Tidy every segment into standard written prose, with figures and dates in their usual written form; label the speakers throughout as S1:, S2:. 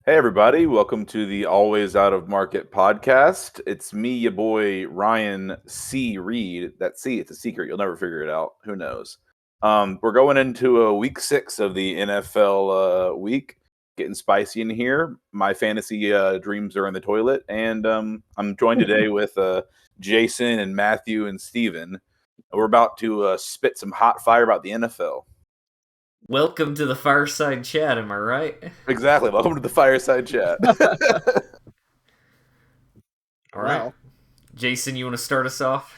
S1: Hey everybody, welcome to the Always Out of Market podcast. It's me, your boy Ryan C. Reed. That C, it's a secret. You'll never figure it out. Who knows? We're going into week 6 of the NFL week. Getting spicy in here. My fantasy dreams are in the toilet, and I'm joined today with Jason and Matthew and Steven. We're about to spit some hot fire about the NFL.
S2: Welcome to the fireside chat, am I right?
S1: Exactly. Welcome to the fireside chat.
S2: All right. Jason, you want to start us off?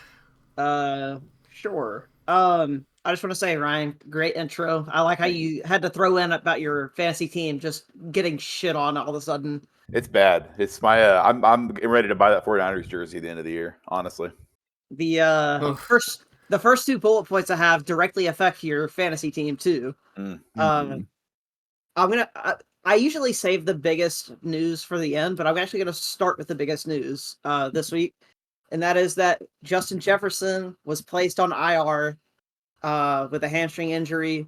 S3: Sure. I just want to say, Ryan, great intro. I like how you had to throw in about your fantasy team just getting shit on all of a sudden.
S1: It's bad. It's my. I'm getting ready to buy that 49ers jersey at the end of the year. Honestly,
S3: The first two bullet points I have directly affect your fantasy team too.
S1: mm-hmm.
S3: I usually save the biggest news for the end, but I'm actually gonna start with the biggest news this week, and that is that Justin Jefferson was placed on IR with a hamstring injury.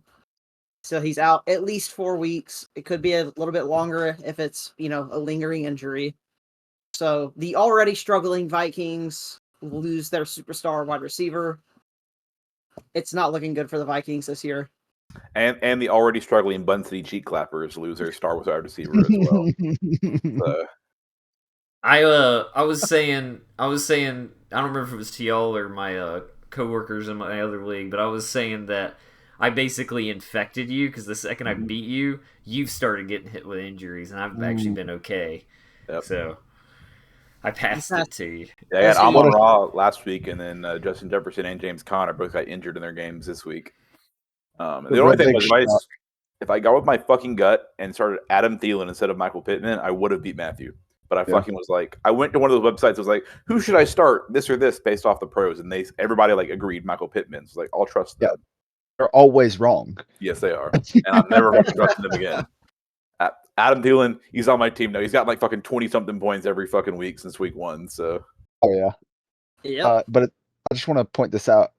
S3: So he's out at least 4 weeks. It could be a little bit longer if it's, a lingering injury. So the already struggling Vikings lose their superstar wide receiver. It's not looking good for the Vikings this year.
S1: And the already struggling Bun City cheek clappers lose their star wide receiver as well.
S2: I was saying, I don't remember if it was to y'all or my coworkers in my other league, but I was saying that I basically infected you because the second I beat you, you've started getting hit with injuries, and I've actually been okay. Yep. So I passed it to you.
S1: Yeah, I got Amon Ra last week, and then Justin Jefferson and James Conner both got injured in their games this week. The only thing was, if I got with my fucking gut and started Adam Thielen instead of Michael Pittman, I would have beat Matthew. But I fucking was like, I went to one of those websites. I was like, who should I start, this or this, based off the pros? And everybody agreed Michael Pittman. So I'll trust them.
S4: They're always wrong.
S1: Yes, they are, and I'm never going to trust them again. Adam Thielen, he's on my team now. He's got fucking 20-something points every fucking week since week 1. So,
S3: yeah.
S4: But I just want to point this out.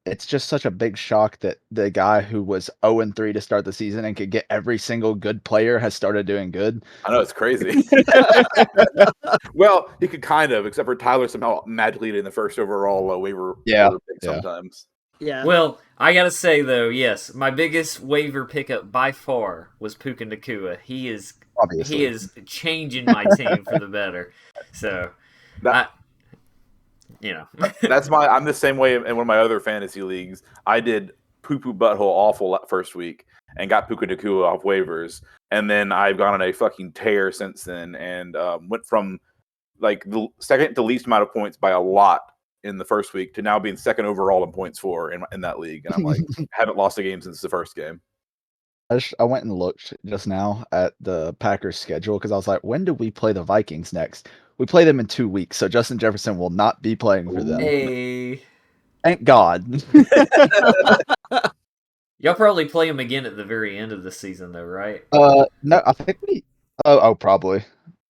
S4: It's just such a big shock that the guy who was 0-3 to start the season and could get every single good player has started doing good.
S1: I know, it's crazy. Well, he could kind of, except for Tyler somehow magically in the first overall waiver pick sometimes.
S3: Yeah.
S2: Well, I gotta say though, yes, my biggest waiver pickup by far was Puka Nacua. He is changing my team for the better. So,
S1: I'm the same way in one of my other fantasy leagues. I did poo-poo butthole awful first week and got Puka Nacua off waivers, and then I've gone on a fucking tear since then and went from the second to least amount of points by a lot in the first week to now being second overall in points for in that league, and I'm haven't lost a game since the first game.
S4: I went and looked just now at the Packers schedule because I was like, when do we play the Vikings next? We play them in 2 weeks, so Justin Jefferson will not be playing for them.
S2: Hey.
S4: Thank God.
S2: Y'all probably play him again at the very end of the season, though, right?
S4: No, I think we. Oh, probably.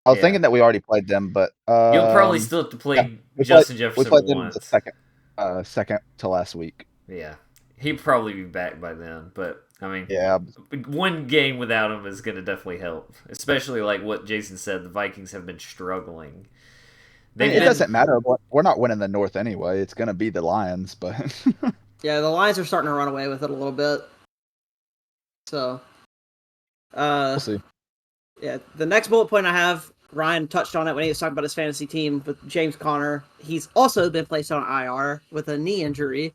S4: I was thinking that we already played them, but
S2: you'll probably still have to play Justin Jefferson.
S4: We played them
S2: once.
S4: the second to last week.
S2: Yeah, he'd probably be back by then, but I mean,
S4: yeah,
S2: one game without him is going to definitely help, especially like what Jason said. The Vikings have been struggling.
S4: It doesn't matter. We're not winning the North anyway. It's going to be the Lions, but
S3: yeah, the Lions are starting to run away with it a little bit. So,
S4: we'll see.
S3: Yeah, the next bullet point I have, Ryan touched on it when he was talking about his fantasy team with James Conner. He's also been placed on IR with a knee injury,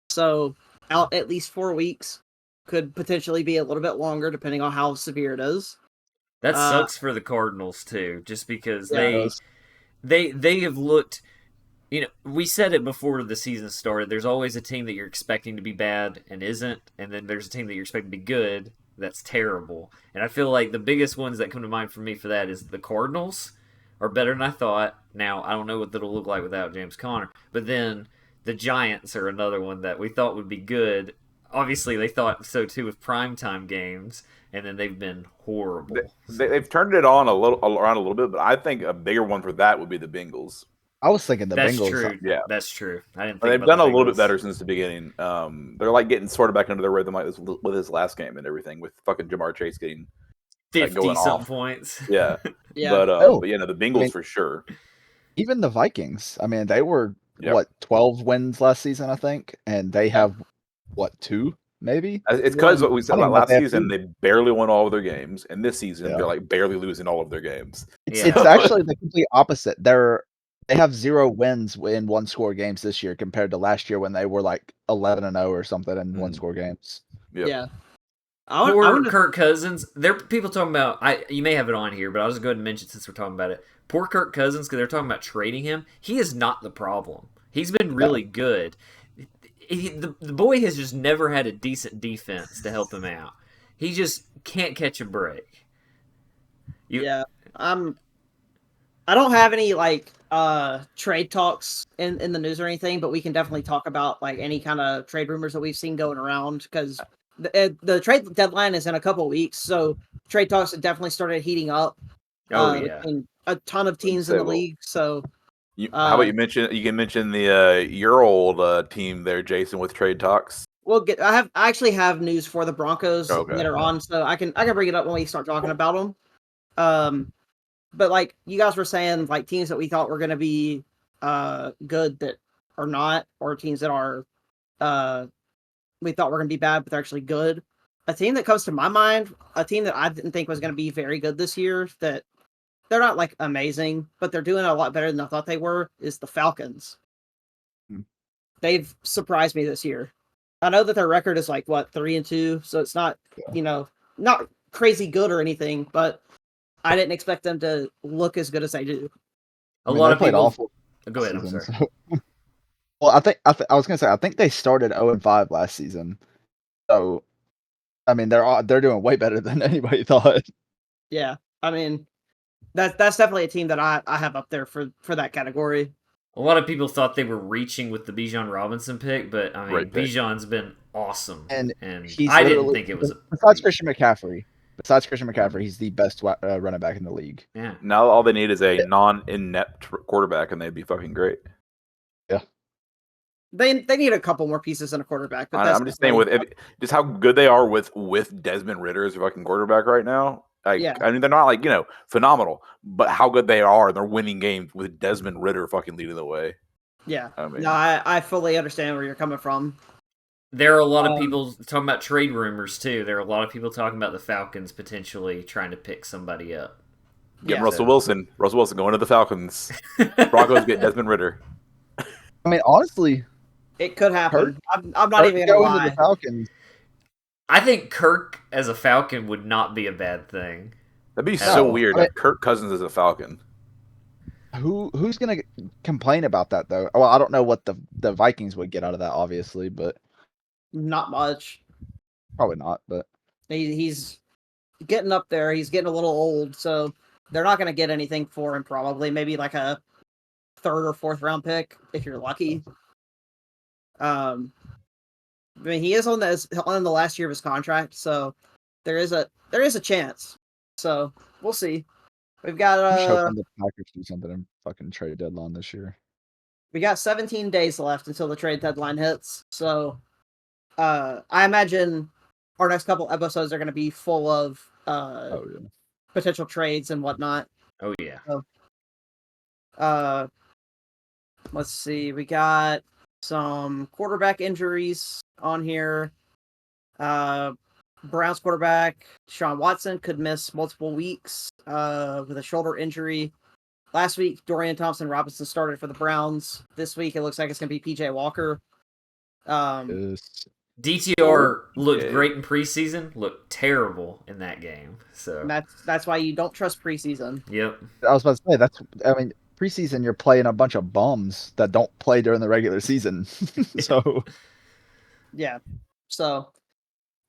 S3: so out at least 4 weeks. Could potentially be a little bit longer depending on how severe it is.
S2: That sucks for the Cardinals too, just because they have looked. We said it before the season started. There's always a team that you're expecting to be bad and isn't, and then there's a team that you're expecting to be good that's terrible. And I feel like the biggest ones that come to mind for me for that is the Cardinals are better than I thought. Now, I don't know what it'll look like without James Conner, but then the Giants are another one that we thought would be good. Obviously, they thought so too with primetime games, and then they've been horrible.
S1: They've turned it on around a little bit, but I think a bigger one for that would be the Bengals.
S4: I was thinking
S2: That's
S4: Bengals.
S2: True.
S1: Yeah,
S2: that's true. I didn't.
S1: They've done a little bit better since the beginning. They're getting sort of back into their rhythm with his last game and everything, with fucking Jamar Chase getting
S2: 50
S1: going
S2: some
S1: off.
S2: points.
S1: Yeah.
S3: Yeah.
S1: But yeah, no, the Bengals
S4: I mean,
S1: for sure.
S4: even the Vikings. I mean, they were
S1: Yep.
S4: what 12 wins last season, I think, and they have what 2 maybe.
S1: It's because what we said
S4: I don't
S1: about
S4: know if
S1: last
S4: they have
S1: season,
S4: 2.
S1: they barely won all of their games, and this season
S4: Yeah.
S1: they're like barely losing all of their games.
S4: It's
S2: Yeah.
S4: actually the complete opposite. They have 0 wins in one score games this year compared to last year when they were like 11-0 or something in one score games.
S1: Yep.
S3: Yeah.
S2: Poor Kirk Cousins. There are people talking about. You may have it on here, but I'll just go ahead and mention since we're talking about it. Poor Kirk Cousins, because they're talking about trading him. He is not the problem. He's been really good. The boy has just never had a decent defense to help him out. He just can't catch a break.
S3: Yeah. I don't have any like trade talks in the news or anything, but we can definitely talk about like any kind of trade rumors that we've seen going around because the trade deadline is in a couple of weeks, so trade talks have definitely started heating up.
S2: Yeah.
S3: Between a ton of teams in the league. So,
S1: how about you can mention the your old team there, Jason, with trade talks.
S3: I actually have news for the Broncos that are on, so I can bring it up when we start talking about them. But like you guys were saying, like teams that we thought were going to be good that are not, or teams that are we thought were going to be bad but they're actually good. A team that comes to my mind, a team that I didn't think was going to be very good this year, that they're not like amazing, but they're doing a lot better than I thought they were, is the Falcons. They've surprised me this year. I know that their record is like 3-2, so it's not not crazy good or anything, but I didn't expect them to look as good as they do.
S2: A lot of people.
S4: Awful.
S2: Go ahead. I'm sorry.
S4: So... Well, I was gonna say I think they started 0-5 last season, so I mean they're doing way better than anybody thought.
S3: Yeah, I mean that's definitely a team that I have up there for that category.
S2: A lot of people thought they were reaching with the Bijan Robinson pick, but I mean Bijan's been awesome, and I didn't think it was.
S4: Besides Christian McCaffrey, he's the best running back in the league.
S2: Yeah.
S1: Now all they need is a non-inept quarterback, and they'd be fucking great.
S4: Yeah.
S3: They need a couple more pieces in a quarterback. But
S1: I'm just saying with just how good they are with Desmond Ridder as a fucking quarterback right now. I mean, they're not like phenomenal, but how good they are, they're winning games with Desmond Ridder fucking leading the way.
S3: Yeah, I fully understand where you're coming from.
S2: There are a lot of people talking about trade rumors too. There are a lot of people talking about the Falcons potentially trying to pick somebody up.
S1: Get Russell Wilson. Russell Wilson going to the Falcons. Broncos get Desmond Ridder.
S4: I mean, honestly,
S3: it could happen. I'm not even gonna lie.
S4: The Falcons.
S2: I think Kirk as a Falcon would not be a bad thing.
S1: That'd be so weird. That Kirk Cousins is a Falcon.
S4: Who's gonna complain about that though? Well, I don't know what the Vikings would get out of that, obviously, but
S3: not much.
S4: Probably not. But
S3: he's getting up there. He's getting a little old, so they're not gonna get anything for him. Probably, maybe like a 3rd or 4th round pick if you're lucky. I mean, he is on the last year of his contract, so there is a chance. So we'll see. We've got
S4: I'm hoping the Packers do something in fucking trade deadline this year.
S3: We got 17 days left until the trade deadline hits. So I imagine our next couple episodes are going to be full of potential trades and whatnot.
S2: Oh yeah.
S3: So, let's see. We got some quarterback injuries on here. Browns quarterback Deshaun Watson could miss multiple weeks with a shoulder injury. Last week, Dorian Thompson-Robinson started for the Browns. This week, it looks like it's going to be P.J. Walker.
S2: DTR looked great in preseason, looked terrible in that game. So
S3: that's why you don't trust preseason.
S2: Yep.
S4: I was about to say, preseason you're playing a bunch of bums that don't play during the regular season. So
S3: yeah. So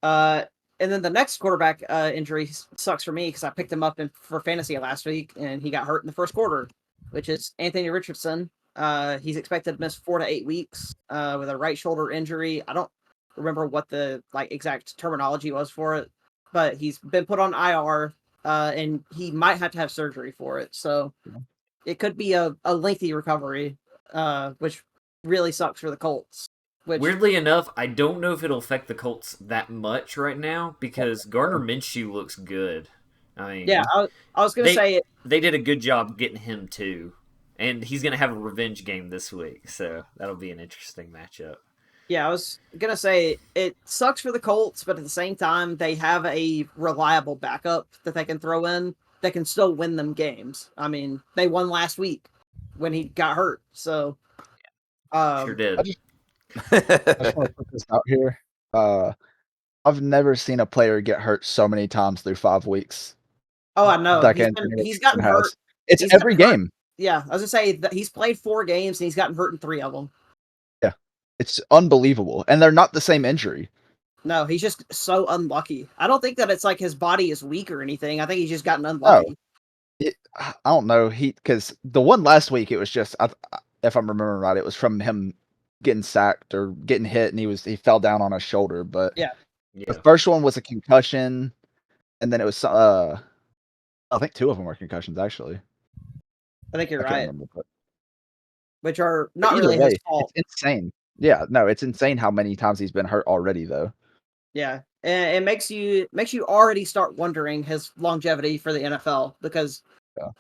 S3: and then the next quarterback injury sucks for me because I picked him up for fantasy last week and he got hurt in the first quarter, which is Anthony Richardson. He's expected to miss 4 to 8 weeks with a right shoulder injury. I don't remember what the exact terminology was for it, but he's been put on IR and he might have to have surgery for it. So it could be a lengthy recovery, which really sucks for the Colts.
S2: Weirdly enough, I don't know if it'll affect the Colts that much right now because Gardner Minshew looks good. I mean,
S3: Yeah, I was gonna say
S2: they did a good job getting him too, and he's gonna have a revenge game this week, so that'll be an interesting matchup.
S3: Yeah, I was gonna say it sucks for the Colts, but at the same time, they have a reliable backup that they can throw in that can still win them games. I mean, they won last week when he got hurt, so
S2: Sure did.
S4: I just want to put this out here. I've never seen a player get hurt so many times through 5 weeks.
S3: Oh, I know.
S4: Like
S3: He's gotten hurt.
S4: It's
S3: He's
S4: every
S3: gotten hurt.
S4: game.
S3: Yeah, I was gonna say that he's played 4 games and he's gotten hurt in 3 of them.
S4: Yeah, it's unbelievable, and they're not the same injury.
S3: No, he's just so unlucky. I don't think that it's like his body is weak or anything. I think he's just gotten unlucky.
S4: I don't know. Because the one last week, it was just, if I'm remembering right, it was from him getting sacked or getting hit, and he fell down on his shoulder. But
S3: Yeah.
S4: the first one was a concussion, and then it was I think 2 of them were concussions actually.
S3: I think you're
S4: I can't
S3: right.
S4: remember, but
S3: Which are not
S4: either
S3: really
S4: way,
S3: his fault.
S4: it's insane. Yeah, no, it's insane how many times he's been hurt already, though.
S3: Yeah, and it makes you already start wondering his longevity for the NFL because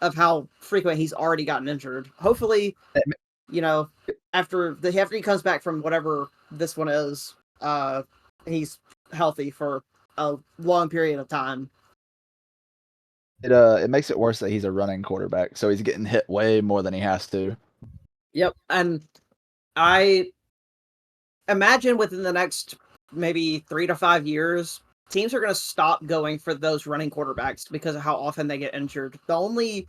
S3: of how frequent he's already gotten injured. Hopefully, after he comes back from whatever this one is, he's healthy for a long period of time.
S4: It makes it worse that he's a running quarterback, so he's getting hit way more than he has to.
S3: Yep, and I imagine within the next maybe 3 to 5 years, teams are going to stop going for those running quarterbacks because of how often they get injured. The only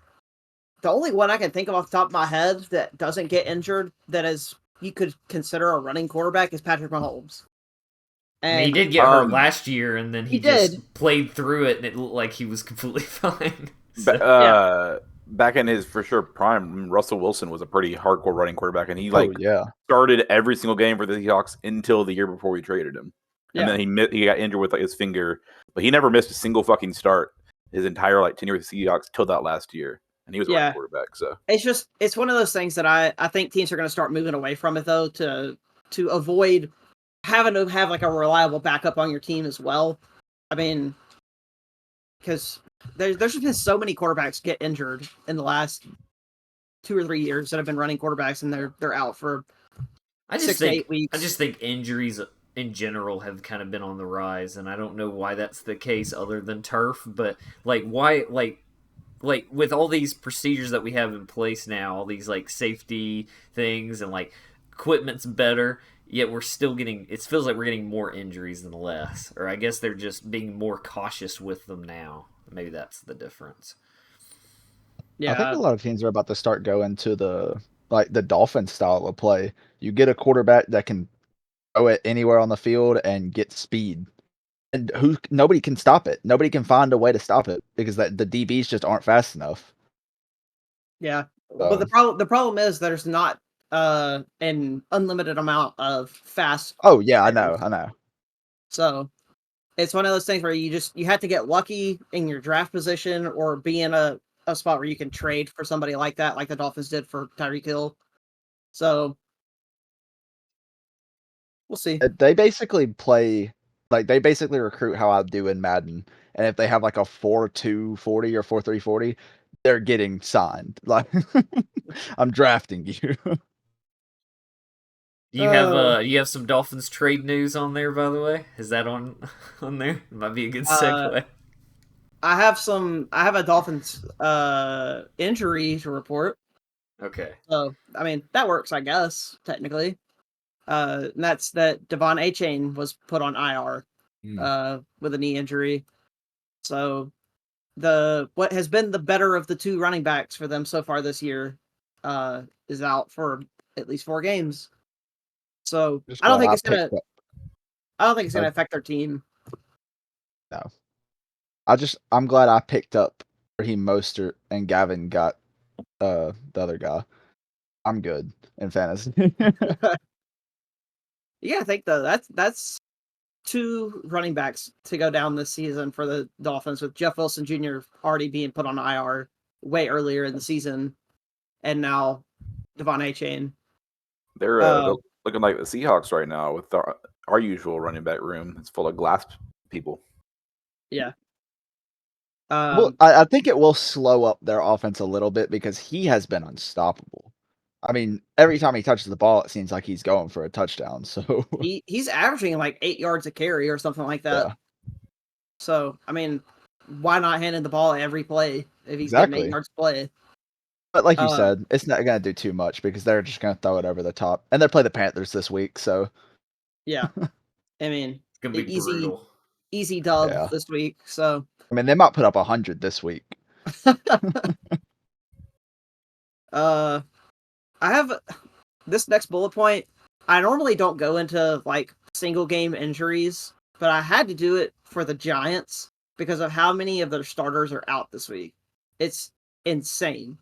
S3: one I can think of off the top of my head that doesn't get injured that is you could consider a running quarterback is Patrick Mahomes.
S2: And he did get hurt last year, and then he just played through it, and it looked like he was completely fine.
S1: Back in his for sure prime, Russell Wilson was a pretty hardcore running quarterback, and he started every single game for the Seahawks until the year before we traded him. And then he got injured with his finger, but he never missed a single fucking start his entire tenure with the Seahawks till that last year, and he was a running quarterback. So
S3: it's one of those things that I think teams are going to start moving away from it though to avoid having to have a reliable backup on your team as well. I mean, because there's just been so many quarterbacks get injured in the last 2 or 3 years that have been running quarterbacks, and they're out for 6 to 8 weeks.
S2: I just think injuries in general have kind of been on the rise, and I don't know why that's the case other than turf. But why with all these procedures that we have in place now, all these safety things and equipment's better. Yet we're still getting. It feels like we're getting more injuries than less, or I guess they're just being more cautious with them now. Maybe that's the difference.
S4: Yeah, I think a lot of teams are about to start going to the Dolphins style of play. You get a quarterback that can throw it anywhere on the field and get speed, and nobody can stop it. Nobody can find a way to stop it because the DBs just aren't fast enough.
S3: Yeah, but the problem is there's not an unlimited amount of fast.
S4: Oh yeah, I know.
S3: So it's one of those things where you have to get lucky in your draft position or be in a spot where you can trade for somebody like that, like the Dolphins did for Tyreek Hill. So we'll see.
S4: They basically play they basically recruit how I do in Madden, and if they have a 4-2 40 or 4-3 40, they're getting signed. I'm drafting you.
S2: You have some Dolphins trade news on there, by the way. Is that on there? It might be a good segue.
S3: I have a Dolphins injury to report.
S2: Okay.
S3: So I mean that works, I guess, technically. And that's that Devon Achane was put on IR with a knee injury. So what has been the better of the 2 running backs for them so far this year is out for at least 4 games. So I don't think it's gonna affect their team.
S4: No. I'm glad I picked up Raheem Mostert and Gavin got the other guy. I'm good in fantasy.
S3: Yeah, I think though that's 2 running backs to go down this season for the Dolphins, with Jeff Wilson Jr. already being put on IR way earlier in the season, and now Devon Achane.
S1: They're looking like the Seahawks right now with our usual running back room. It's full of glass people.
S3: Yeah.
S4: Well, I think it will slow up their offense a little bit because he has been unstoppable. I mean, every time he touches the ball, it seems like he's going for a touchdown. So
S3: he's averaging like 8 yards a carry or something like that.
S4: Yeah.
S3: So, I mean, why not hand in the ball every play if he's
S4: Exactly.
S3: getting 8 yards play?
S4: But like you said, it's not going to do too much because they're just going to throw it over the top. And they play the Panthers this week, so.
S3: Yeah. I mean,
S2: it's going to be brutal.
S3: Easy dub this week, so.
S4: I mean, they might put up 100 this week.
S3: I have this next bullet point. I normally don't go into like single game injuries, but I had to do it for the Giants because of how many of their starters are out this week. It's insane.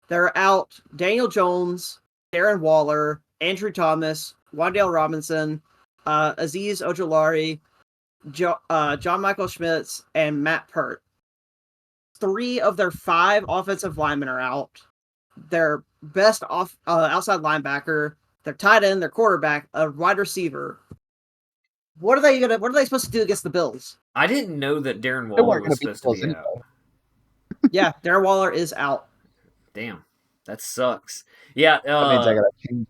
S3: They're out Daniel Jones, Darren Waller, Andrew Thomas, Wan'Dale Robinson, Azeez Ojulari, John Michael Schmitz, and Matt Pert. 3 of their 5 offensive linemen are out. Their best outside linebacker, their tight end, their quarterback, a wide receiver. What are they supposed to do against the Bills?
S2: I didn't know that Darren Waller was supposed to be out.
S3: Yeah, Darren Waller is out.
S2: Damn, that sucks. Yeah,
S4: that means I gotta change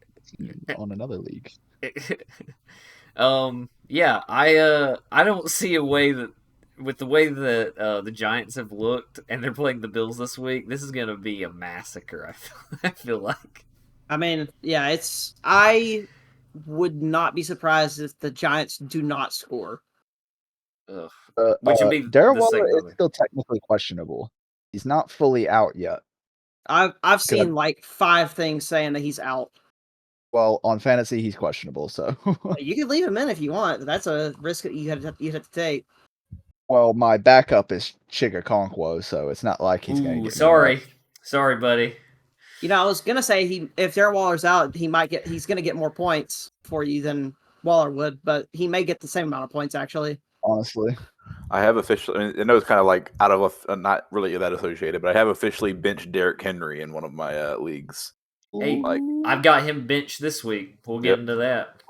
S4: on another league.
S2: Yeah, I don't see a way that with the way that the Giants have looked and they're playing the Bills this week, this is gonna be a massacre. I feel like.
S3: I mean, yeah, I would not be surprised if the Giants do not score.
S2: Which would be
S4: Darren Waller is still technically questionable. He's not fully out yet.
S3: I've seen like 5 things saying that he's out.
S4: Well, on fantasy, he's questionable, so
S3: you can leave him in if you want. That's a risk that you have to take.
S4: Well, my backup is Chigakonkwo, so it's not like he's going to get.
S2: Sorry, buddy.
S3: You know, I was gonna say if Darren Waller's out, he's gonna get more points for you than Waller would, but he may get the same amount of points actually.
S4: Honestly,
S1: I have officially. I know it's kind of like out of not really that associated, but I have officially benched Derrick Henry in one of my leagues.
S2: Hey, I've got him benched this week. We'll get into that.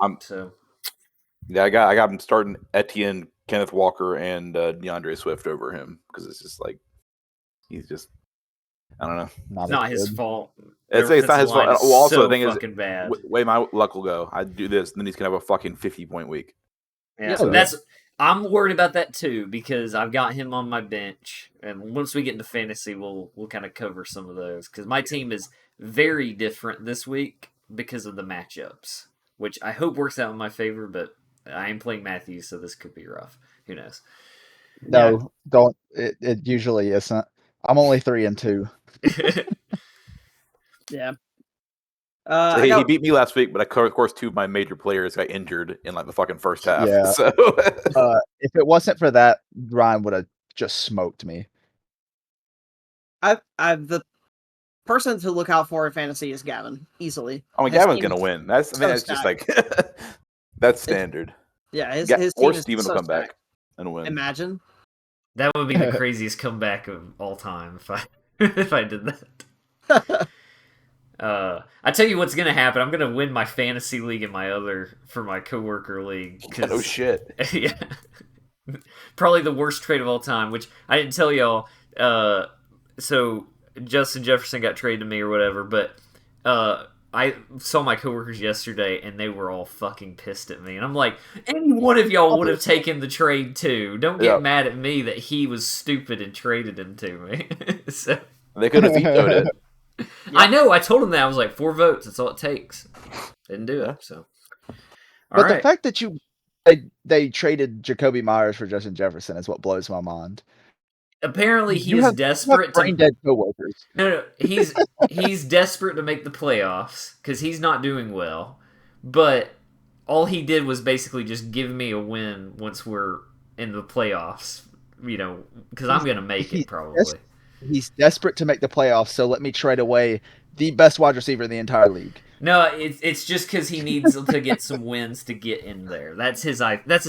S1: Yeah, I got him starting Etienne, Kenneth Walker, and DeAndre Swift over him because it's just like he's just. I don't know.
S2: It's not his fault.
S1: It's not his fault. Well, also, the thing is,
S2: bad.
S1: Way my luck will go. I do this, and then he's gonna have a fucking 50-point week.
S2: Yeah, I'm worried about that too because I've got him on my bench, and once we get into fantasy, we'll kind of cover some of those because my team is very different this week because of the matchups, which I hope works out in my favor. But I am playing Matthews, so this could be rough. Who knows?
S4: No, don't. It usually isn't. I'm only 3-2.
S3: Yeah.
S1: He beat me last week, but of course 2 of my major players got injured in like the fucking first half.
S4: Yeah.
S1: So
S4: if it wasn't for that, Ryan would have just smoked me.
S3: The person to look out for in fantasy is Gavin, easily.
S1: I mean, Gavin's gonna win. That's just like that's standard.
S3: Yeah, his team
S1: or
S3: is
S1: Steven
S3: so
S1: will come
S3: stacked.
S1: back and win.
S3: Imagine.
S2: That would be the craziest comeback of all time if I did that. I tell you what's gonna happen. I'm gonna win my fantasy league and for my coworker league.
S1: Oh shit!
S2: Yeah, probably the worst trade of all time. Which I didn't tell y'all. So Justin Jefferson got traded to me or whatever, but I saw my coworkers yesterday and they were all fucking pissed at me. And I'm like, any one of y'all would have taken the trade too. Don't get mad at me that he was stupid and traded him to me. So
S1: they could have vetoed it.
S2: Yeah. I know. I told him that. I was like, 4 votes. That's all it takes. Didn't do it. So,
S4: but the fact that they traded Jacoby Myers for Justin Jefferson is what blows my mind.
S2: Apparently, he is desperate to
S4: brain-dead coworkers.
S2: No, he's desperate to make the playoffs because he's not doing well. But all he did was basically just give me a win once we're in the playoffs. You know, because I'm going to make it probably.
S4: He's desperate to make the playoffs, so let me trade away the best wide receiver in the entire league.
S2: No, it's just because he needs to get some wins to get in there. That's his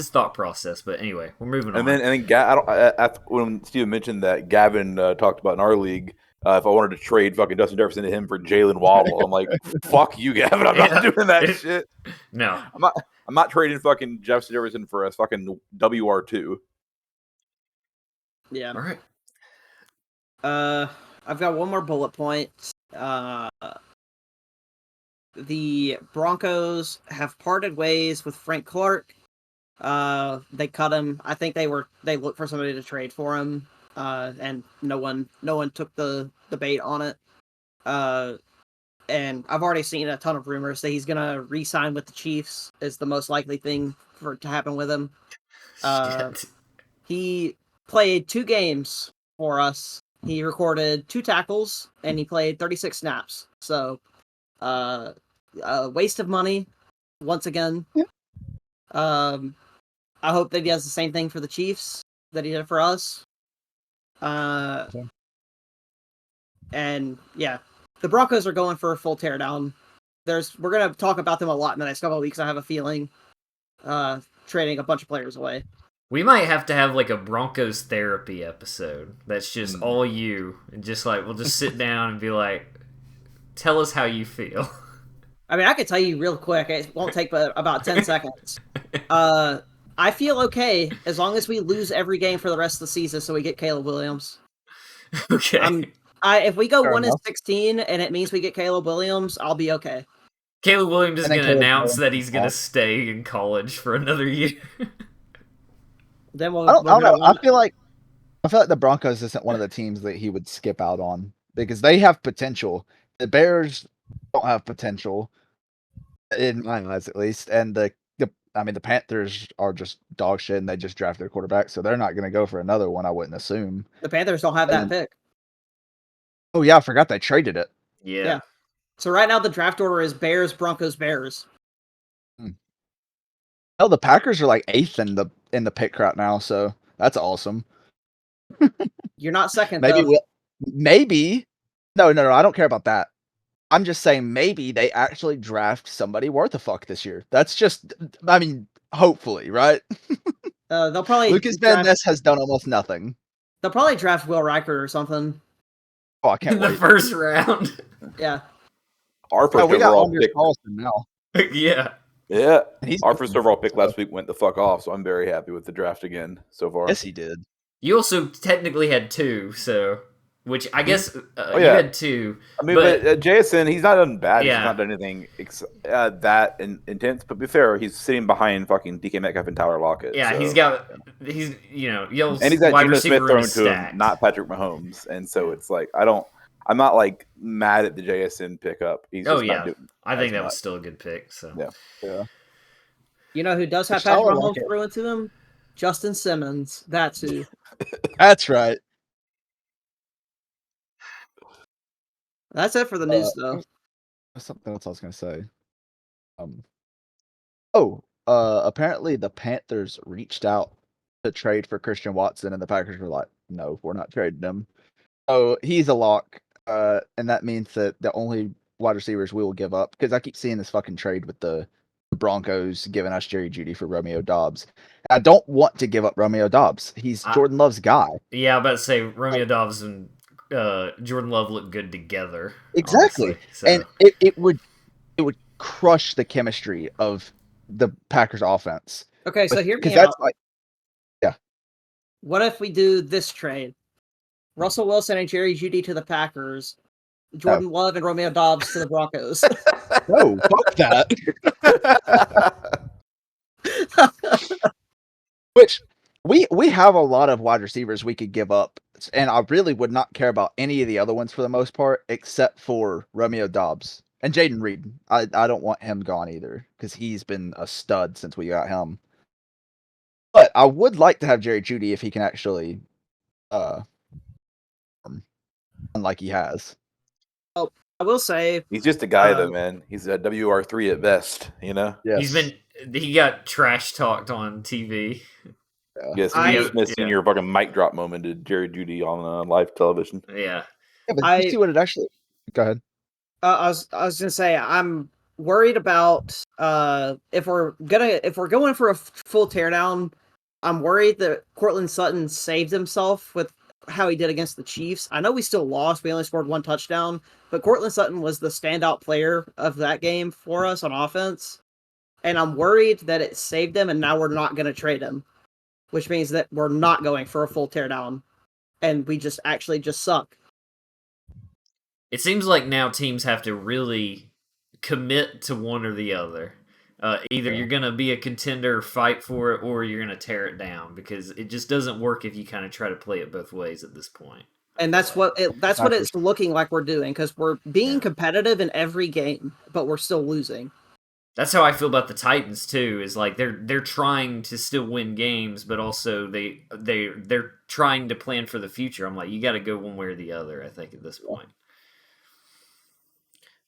S2: thought process. But anyway, we're moving on.
S1: And then when Steven mentioned that Gavin talked about in our league, if I wanted to trade fucking Justin Jefferson to him for Jalen Waddle, I'm like, fuck you, Gavin. I'm not doing that shit.
S2: No,
S1: I'm not trading fucking Justin Jefferson for a fucking WR2.
S3: Yeah.
S2: All right.
S3: I've got one more bullet point. The Broncos have parted ways with Frank Clark. They cut him. I think they looked for somebody to trade for him. And no one took the bait on it. And I've already seen a ton of rumors that he's gonna re-sign with the Chiefs is the most likely thing to happen with him. He played 2 games for us. He recorded 2 tackles and he played 36 snaps. So, a waste of money once again.
S4: Yeah.
S3: I hope that he does the same thing for the Chiefs that he did for us. And yeah, the Broncos are going for a full teardown. We're gonna talk about them a lot in the next couple of weeks. I have a feeling, trading a bunch of players away.
S2: We might have to have like a Broncos therapy episode. That's just all you, and just like we'll just sit down and be like, tell us how you feel.
S3: I mean, I could tell you real quick. It won't take but about 10 seconds. I feel okay as long as we lose every game for the rest of the season, so we get Caleb Williams.
S2: Okay.
S3: If we go 1-16 and it means we get Caleb Williams, I'll be okay.
S2: Caleb Williams is going to announce that he's going to stay in college for another year.
S3: Then
S4: I don't know. I feel like the Broncos isn't one of the teams that he would skip out on because they have potential. The Bears don't have potential, in my eyes at least, and the Panthers are just dog shit, and they just drafted their quarterback, so they're not going to go for another one. I wouldn't assume.
S3: The Panthers don't have that pick.
S4: Oh yeah, I forgot they traded it.
S2: Yeah.
S3: So right now the draft order is Bears, Broncos, Bears.
S4: Oh, the Packers are like 8th in the pick right now, so that's awesome.
S3: You're not second.
S4: Maybe. No, I don't care about that. I'm just saying maybe they actually draft somebody worth a fuck this year. That's just, I mean, hopefully, right?
S3: They'll probably
S4: Lucas Van Ness has done almost nothing.
S3: They'll probably draft Will Riker or something.
S4: Oh, I can't wait.
S2: In the first round.
S3: Yeah.
S1: Our first overall pick
S4: now.
S2: Yeah.
S1: Yeah. Our first overall pick last week went the fuck off, so I'm very happy with the draft again so far.
S4: Yes, he did.
S2: You also technically had 2, so... Which I guess you had 2.
S1: I mean, but JSN, he's not done bad.
S2: Yeah.
S1: He's not done anything that intense. But to be fair, he's sitting behind fucking DK Metcalf and Tyler Lockett.
S2: Yeah,
S1: so,
S2: he's got and he's got
S1: Geno Smith thrown to him, not Patrick Mahomes. And so it's like I'm not like mad at the JSN pickup. He's just not doing
S2: I think that was still a good pick. So
S1: yeah.
S3: You know who does have Patrick Mahomes thrown to him? Justin Simmons. That's who.
S4: That's right.
S3: That's it for the news, though.
S4: Something else I was going to say. Apparently the Panthers reached out to trade for Christian Watson, and the Packers were like, no, we're not trading him. So he's a lock, and that means that the only wide receivers we will give up, because I keep seeing this fucking trade with the Broncos giving us Jerry Jeudy for Romeo Doubs. I don't want to give up Romeo Doubs. He's Jordan Love's guy.
S2: Yeah, I'm about to say Romeo Doubs and Jordan Love look good together.
S4: Exactly.
S2: Honestly, so.
S4: And it would crush the chemistry of the Packers offense.
S3: Okay, so hear me
S4: out.
S3: What if we do this trade? Russell Wilson and Jerry Jeudy to the Packers, Jordan Love and Romeo Doubs to the Broncos.
S4: No, fuck that. Which we have a lot of wide receivers we could give up, and I really would not care about any of the other ones for the most part, except for Romeo Doubs and Jaden Reed. I don't want him gone either because he's been a stud since we got him. But I would like to have Jerry Jeudy if he can actually, unlike he has.
S3: Oh, I will say
S1: he's just a guy though, man. He's a WR3 at best, you know.
S4: Yes.
S2: He got trash talked on TV.
S1: Yes, Steve Smith Senior fucking mic drop moment to Jerry Jeudy on live television.
S2: Yeah.
S4: But you see what it actually. Go ahead.
S3: I was gonna say I'm worried about if we're going for a full teardown. I'm worried that Courtland Sutton saved himself with how he did against the Chiefs. I know we still lost. We only scored 1 touchdown, but Courtland Sutton was the standout player of that game for us on offense. And I'm worried that it saved him, and now we're not going to trade him, which means that we're not going for a full teardown. and we just suck.
S2: It seems like now teams have to really commit to one or the other. Either you're going to be a contender, fight for it, or you're going to tear it down, because it just doesn't work if you kind of try to play it both ways at this point.
S3: And that's what it's looking like we're doing, because we're being competitive in every game, but we're still losing.
S2: That's how I feel about the Titans too. Is like they're trying to still win games, but also they're trying to plan for the future. I'm like, you got to go one way or the other, I think, at this point.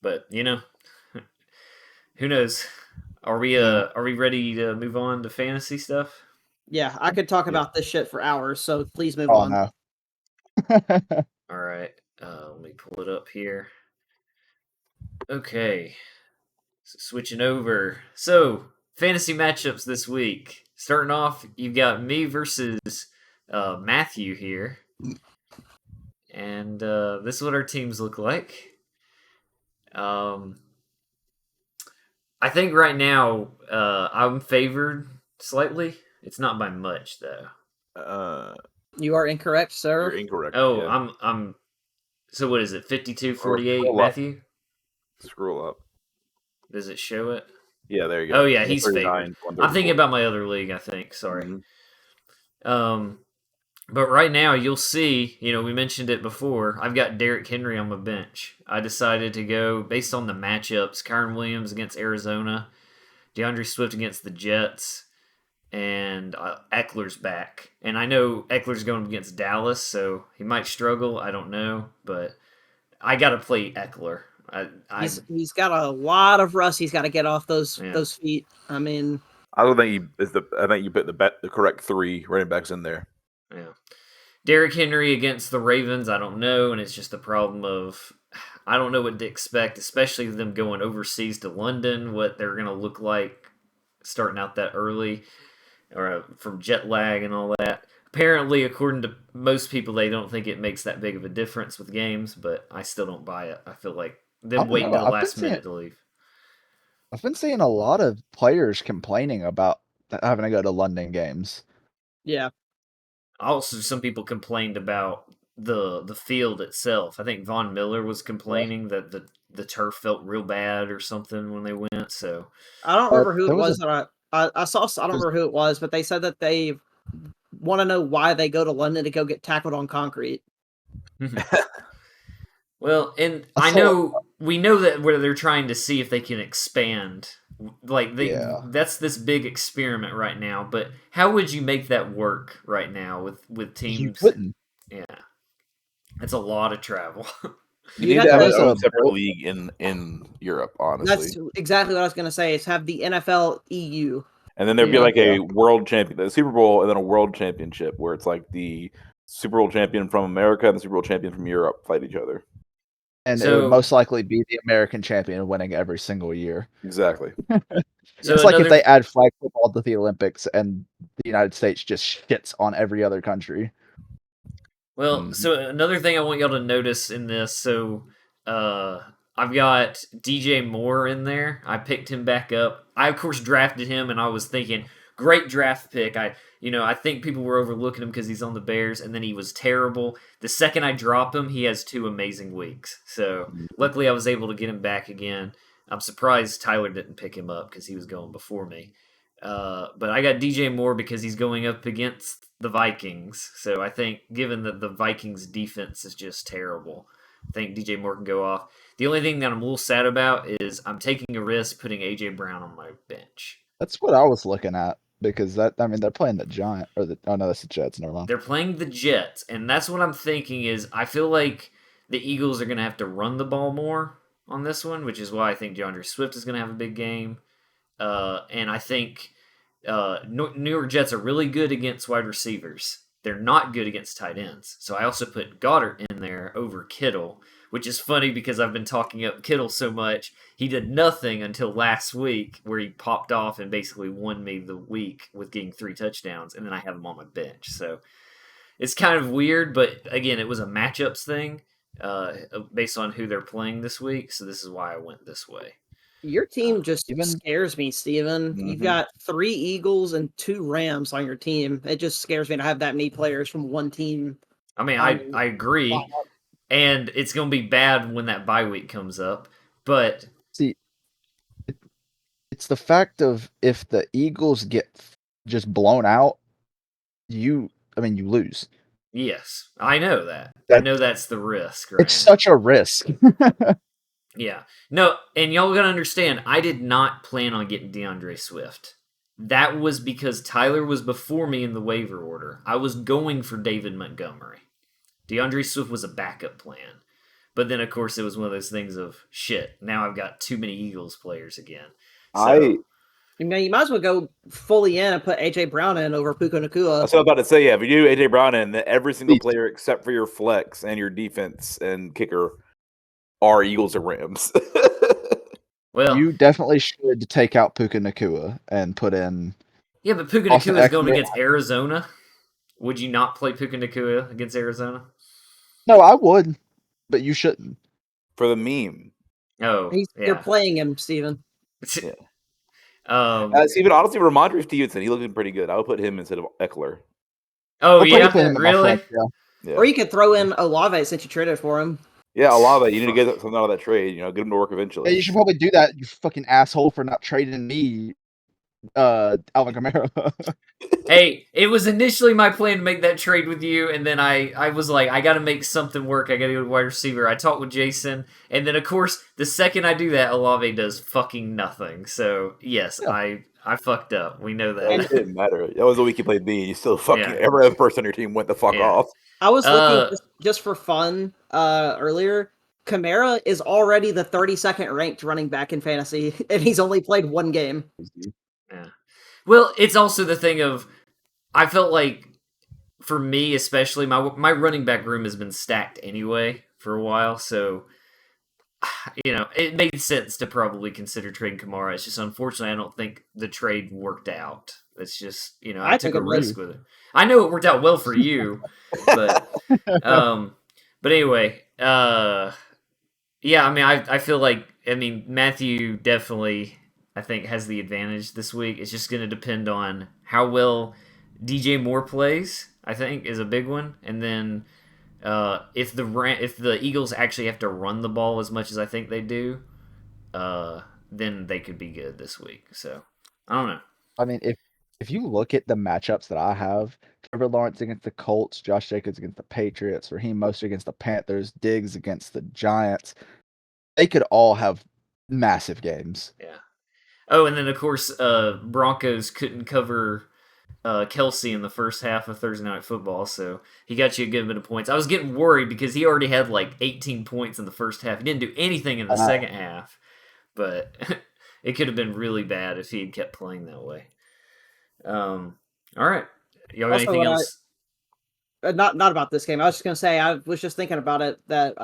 S2: But who knows? Are we ready to move on to fantasy stuff?
S3: Yeah, I could talk about this shit for hours, so please move on.
S4: No.
S2: All right, let me pull it up here. Okay, so switching over. So fantasy matchups this week. Starting off, you've got me versus Matthew here, and this is what our teams look like. I think right now I'm favored slightly. It's not by much though.
S3: You are incorrect, sir.
S1: You're incorrect.
S2: Oh,
S1: yeah.
S2: I'm. So what is it? 52-48, Matthew?
S1: Scroll up.
S2: Does it show it?
S1: Yeah, there you go.
S2: Oh yeah, he's favored. I'm thinking about my other league, I think. Sorry. Mm-hmm. But right now, you'll see, we mentioned it before, I've got Derrick Henry on my bench. I decided to go, based on the matchups, Kyren Williams against Arizona, DeAndre Swift against the Jets, and Eckler's back. And I know Eckler's going against Dallas, so he might struggle. I don't know, but I got to play Eckler.
S3: He's got a lot of rust. He's got to get off those feet. I mean,
S1: I don't think I think you put the correct 3 running backs in there.
S2: Yeah. Derrick Henry against the Ravens, I don't know, and it's just the problem of I don't know what to expect, especially them going overseas to London, what they're going to look like starting out that early, or from jet lag and all that. Apparently, according to most people, they don't think it makes that big of a difference with games, but I still don't buy it. I feel like them waiting till the last minute to leave.
S4: I've been seeing a lot of players complaining about having to go to London games.
S3: Yeah.
S2: Also, some people complained about the field itself. I think Von Miller was complaining that the turf felt real bad or something when they went. So
S3: I don't remember who it was that I saw. I don't remember who it was, but they said that they want to know why they go to London to go get tackled on concrete.
S2: Well, and we know that where they're trying to see if they can expand. Like that's this big experiment right now. But how would you make that work right now with teams?
S4: You couldn't.
S2: Yeah, it's a lot of travel.
S1: You need to have a separate league in Europe. Honestly,
S3: that's exactly what I was going to say. Is have the NFL EU,
S1: and then there'd be like a world champion, the Super Bowl, and then a world championship where it's like the Super Bowl champion from America and the Super Bowl champion from Europe fight each other.
S4: And it would most likely be the American champion winning every single year.
S1: Exactly.
S4: So it's like if they add flag football to the Olympics and the United States just shits on every other country.
S2: Well, so another thing I want y'all to notice in this, so I've got DJ Moore in there. I picked him back up. I, of course, drafted him, and I was thinking, great draft pick. I think people were overlooking him because he's on the Bears, and then he was terrible. The second I drop him, he has 2 amazing weeks. So luckily I was able to get him back again. I'm surprised Tyler didn't pick him up because he was going before me. But I got DJ Moore because he's going up against the Vikings. So I think given that the Vikings defense is just terrible, I think DJ Moore can go off. The only thing that I'm a little sad about is I'm taking a risk putting AJ Brown on my bench.
S4: That's what I was looking at. Because they're playing the Giants that's the Jets. Never mind.
S2: They're playing the Jets, and that's what I'm thinking is I feel like the Eagles are going to have to run the ball more on this one, which is why I think DeAndre Swift is going to have a big game. And I think New York Jets are really good against wide receivers. They're not good against tight ends. So I also put Goddard in there over Kittle, which is funny because I've been talking up Kittle so much. He did nothing until last week where he popped off and basically won me the week with getting 3 touchdowns, and then I have him on my bench. So it's kind of weird, but again, it was a matchups thing based on who they're playing this week, so this is why I went this way.
S3: Your team just scares me, Steven. You've got 3 Eagles and 2 Rams on your team. It just scares me to have that many players from one team.
S2: I mean, I agree, and it's going to be bad when that bye week comes up. But
S4: see, it's the fact of if the Eagles get just blown out, you lose.
S2: Yes, I know that. I know that's the risk, right?
S4: It's such a risk.
S2: Yeah. No, and y'all gotta understand, I did not plan on getting DeAndre Swift. That was because Tyler was before me in the waiver order. I was going for David Montgomery. DeAndre Swift was a backup plan. But then, of course, it was one of those things of, shit, now I've got too many Eagles players again. So,
S3: you might as well go fully in and put A.J. Brown in over Puka Nacua.
S1: That's what I was about to say. Yeah, if you do A.J. Brown in, every single player except for your flex and your defense and kicker are Eagles or Rams.
S2: well,
S4: you definitely should take out Puka Nacua and put in.
S2: Yeah, but Puka Nacua is going against Arizona. Would you not play Puka Nacua against Arizona?
S4: No, I would, but you shouldn't.
S1: For the meme.
S2: Oh,
S3: You're playing him, Steven.
S1: Yeah. Steven, honestly, Ramondre Stevenson, he looked pretty good. I would put him instead of Eckler.
S2: Oh, yeah? Really?
S1: Yeah.
S3: Or you could throw in Olave since you traded for him.
S1: Yeah, Olave. You need to get something out of that trade. Get him to work eventually.
S4: Yeah, you should probably do that, you fucking asshole, for not trading me, Alvin Kamara.
S2: Hey, it was initially my plan to make that trade with you, and then I was like, I got to make something work. I got to go to wide receiver. I talked with Jason, and then, of course, the second I do that, Olave does fucking nothing. So, yes, yeah. I fucked up. We know that.
S1: It didn't matter. That was the week you played me. You still fucking... Yeah. Every other person on your team went the fuck off.
S3: I was looking just for fun earlier. Kamara is already the 32nd ranked running back in fantasy, and he's only played one game.
S2: Yeah. Well, it's also the thing of, I felt like, for me especially, my running back room has been stacked anyway for a while, so, it made sense to probably consider trading Kamara. It's just, unfortunately, I don't think the trade worked out. It's just, I took a risk with it. I know it worked out well for you, but anyway, yeah, I feel like, Matthew definitely, I think, has the advantage this week. It's just going to depend on how well DJ Moore plays, I think, is a big one. And then if the Eagles actually have to run the ball as much as I think they do, then they could be good this week. So, I don't know.
S4: If you look at the matchups that I have, Trevor Lawrence against the Colts, Josh Jacobs against the Patriots, Raheem Mostert against the Panthers, Diggs against the Giants, they could all have massive games.
S2: Yeah. Oh, and then, of course, Broncos couldn't cover Kelsey in the first half of Thursday Night Football, so he got you a good bit of points. I was getting worried because he already had like 18 points in the first half. He didn't do anything in the second half, but it could have been really bad if he had kept playing that way. All right. Y'all got anything else?
S3: Not about this game. I was just going to say, I was just thinking about it, that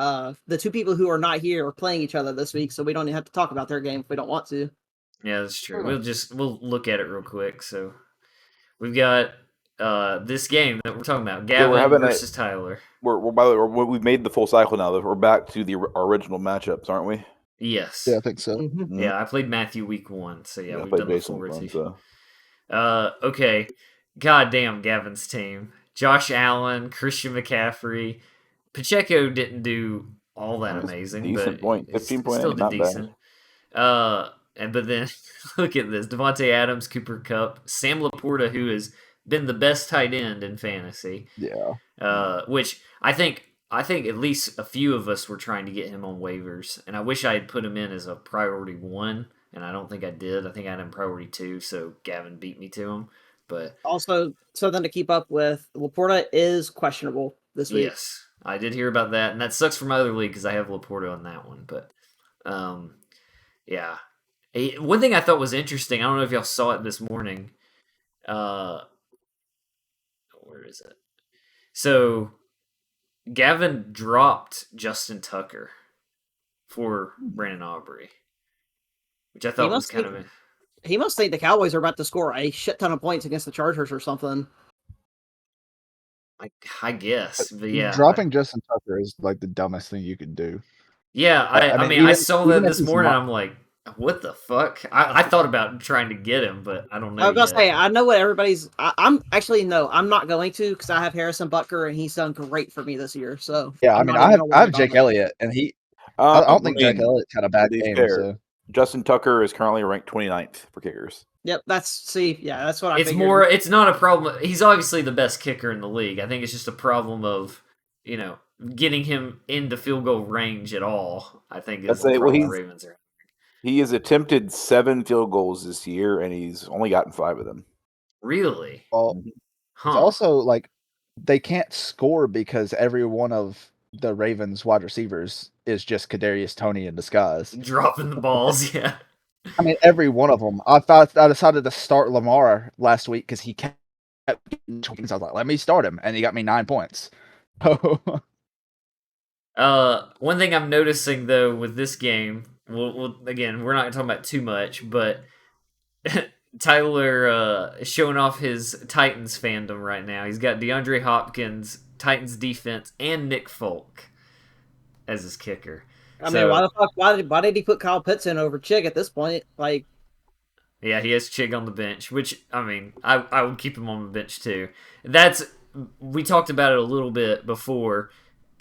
S3: the two people who are not here are playing each other this week, so we don't have to talk about their game if we don't want to.
S2: Yeah, that's true. We'll look at it real quick. So we've got this game that we're talking about, Gavin versus Tyler.
S1: By the way, we've made the full cycle now. We're back to the original matchups, aren't we?
S2: Yes.
S4: Yeah, I think so.
S2: Mm-hmm. Yeah, I played Matthew week 1, so yeah we've done the full rotation. Okay. Goddamn, Gavin's team. Josh Allen, Christian McCaffrey. Pacheco didn't do all that amazing,
S1: decent
S2: but
S1: point. 15 points,
S2: still
S1: not
S2: decent. Bad. But then look at this: Devontae Adams, Cooper Kupp, Sam Laporta, who has been the best tight end in fantasy.
S4: Yeah.
S2: Which I think at least a few of us were trying to get him on waivers, and I wish I had put him in as a priority 1, and I don't think I did. I think I had him priority 2, so Gavin beat me to him. But
S3: also, so then to keep up with, Laporta is questionable this week.
S2: Yes, I did hear about that, and that sucks for my other league because I have Laporta on that one. But yeah. One thing I thought was interesting, I don't know if y'all saw it this morning. Where is it? So, Gavin dropped Justin Tucker for Brandon Aubrey, which I thought was kind of...
S3: He must think the Cowboys are about to score a shit ton of points against the Chargers or something.
S2: I guess, but yeah.
S4: Dropping Justin Tucker is like the dumbest thing you could do.
S2: Yeah, I saw that this morning. I'm like, What the fuck? I thought about trying to get him, but I don't know.
S3: I was gonna
S2: yet.
S3: say I know what everybody's. I'm actually no, I'm not going to because I have Harrison Butker and he's done great for me this year. So
S4: yeah,
S3: I'm
S4: I have
S3: Jake
S4: Jake Elliott, and I don't think Jake Elliott's had a bad game.
S1: Fair,
S4: so
S1: Justin Tucker is currently ranked 29th for kickers.
S3: Yep, that's what I.
S2: It's
S3: figured.
S2: more. It's not a problem. He's obviously the best kicker in the league. I think it's just a problem of getting him into field goal range at all. I think is the problem the Ravens are.
S1: He has attempted 7 field goals this year, and he's only gotten 5 of them.
S2: Really?
S4: Well, it's also like they can't score because every one of the Ravens wide receivers is just Kadarius Toney in disguise,
S2: dropping the balls. Yeah.
S4: I mean, every one of them. I decided to start Lamar last week because he kept getting tweaks. I was like, let me start him, and he got me 9 points.
S2: One thing I'm noticing though with this game, again, we're not talking about too much, but Tyler is showing off his Titans fandom right now. He's got DeAndre Hopkins, Titans defense, and Nick Folk as his kicker.
S3: I mean, why the fuck? Why did he put Kyle Pitts in over Chig at this point? Like,
S2: yeah, he has Chig on the bench, which I mean, I would keep him on the bench too. We talked about it a little bit before.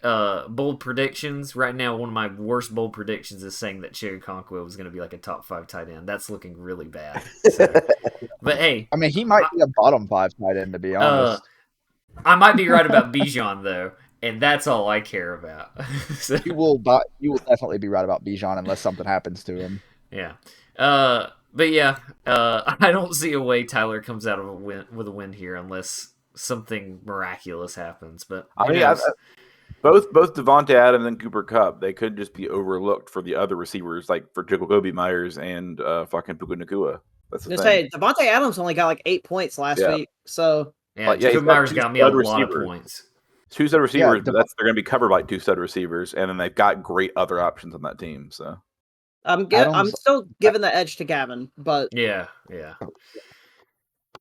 S2: Bold predictions. Right now, one of my worst bold predictions is saying that Cherry Conquo was going to be like a top 5 tight end. That's looking really bad. So. But hey,
S4: I mean, he might be a bottom 5 tight end, to be honest.
S2: I might be right about Bijan though, and that's all I care about. So.
S4: You will definitely be right about Bijan unless something happens to him.
S2: Yeah. But yeah, I don't see a way Tyler comes out of with a win here unless something miraculous happens. But
S1: I mean, both Devontae Adams and Cooper Kupp, they could just be overlooked for the other receivers, like for Jacoby Myers and fucking Puka Nacua. That's the thing.
S3: Devontae Adams only got like 8 points last week, so
S2: Jacoby Myers got me a lot of points.
S1: 2 stud receivers, but they're going to be covered by 2 stud receivers, and then they've got great other options on that team. So
S3: I'm still giving the edge to Gavin, but
S2: yeah.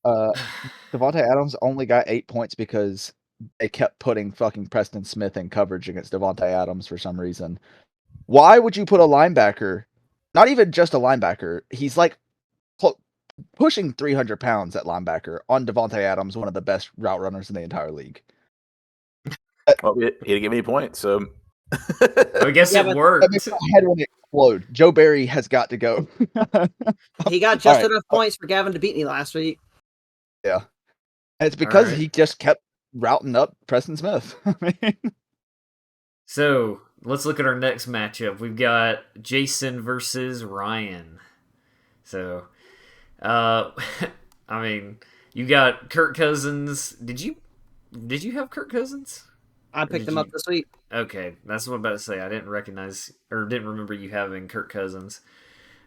S4: Devontae Adams only got 8 points because they kept putting fucking Preston Smith in coverage against Devontae Adams for some reason. Why would you put a linebacker, not even just a linebacker, he's like pushing 300 pounds at linebacker on Devontae Adams, one of the best route runners in the entire league.
S1: Well, he didn't give me any points, so
S2: I guess it worked.
S4: My head will explode. Joe Barry has got to go.
S3: He got just enough points for Gavin to beat me last week.
S4: Yeah. And it's because he just kept routing up Preston Smith.
S2: So let's look at our next matchup. We've got Jason versus Ryan. So, I mean, you got Kirk Cousins. Did you have Kirk Cousins?
S3: I picked him up this week.
S2: Okay, that's what I'm about to say. I didn't remember you having Kirk Cousins.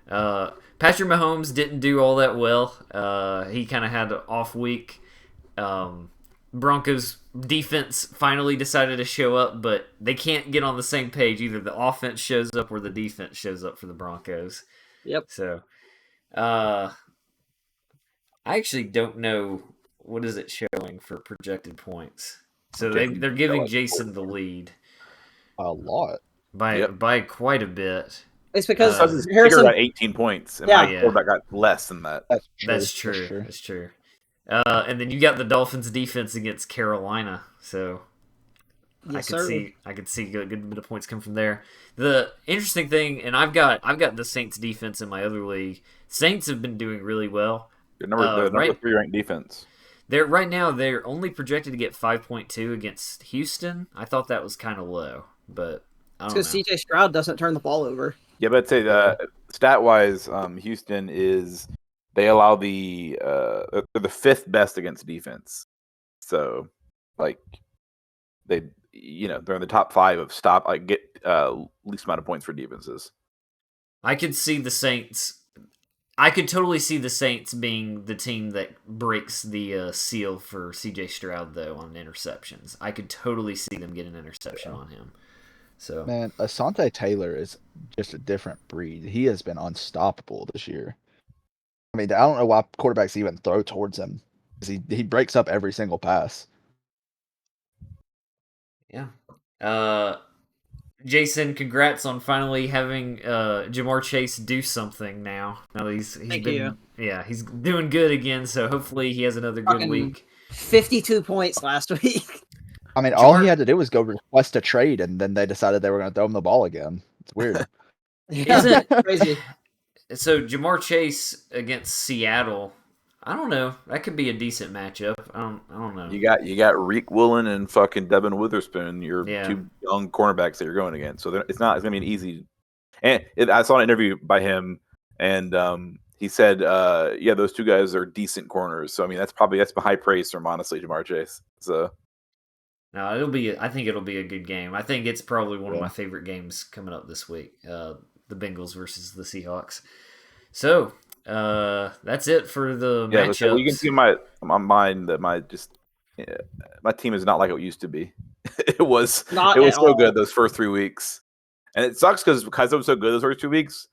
S2: Patrick Mahomes didn't do all that well. He kind of had an off week. Broncos defense finally decided to show up, but they can't get on the same page. Either the offense shows up or the defense shows up for the Broncos.
S3: Yep.
S2: So, I actually don't know what is it showing for projected points. So they're giving Jason the lead.
S4: A lot.
S2: By quite a bit.
S3: It's because
S1: Harrison got 18 points, and my quarterback got less than that.
S2: That's true. And then you got the Dolphins' defense against Carolina, so I could see a good bit of points come from there. The interesting thing, and I've got the Saints defense in my other league. Saints have been doing really well.
S1: The number 3 ranked defense.
S2: Right now they're only projected to get 5.2 against Houston. I thought that was kind of low, but I don't know.
S3: Because CJ Stroud doesn't turn the ball over.
S1: Yeah, but I'd say stat wise, Houston is. They allow they're the 5th best against defense. So, like, they're in the top 5 of get least amount of points for defenses.
S2: I could see the Saints. I could totally see the Saints being the team that breaks the seal for CJ Stroud, though, on interceptions. I could totally see them get an interception on him. So,
S4: man, Asante Taylor is just a different breed. He has been unstoppable this year. I mean, I don't know why quarterbacks even throw towards him, because he breaks up every single pass.
S2: Yeah. Jason, congrats on finally having Jamar Chase do something now. Now he's been he's doing good again, so hopefully he has another good week.
S3: 52 points last week.
S4: I mean, all he had to do was go request a trade, and then they decided they were going to throw him the ball again. It's weird.
S2: Isn't
S3: crazy?
S2: So Jamar Chase against Seattle, I don't know. That could be a decent matchup. I don't know.
S1: You got Reek Woolen and fucking Devin Witherspoon, your two young cornerbacks that you're going against. So it's going to be an easy. And I saw an interview by him, and he said, those two guys are decent corners. So I mean, that's high praise from honestly Jamar Chase. So.
S2: No, I think it'll be a good game. I think it's probably one of my favorite games coming up this week. The Bengals versus the Seahawks. So that's it for the matchups.
S1: You can see my mind that my team is not like it used to be. It was so good those first 3 weeks, and it sucks because it was so good those first 2 weeks.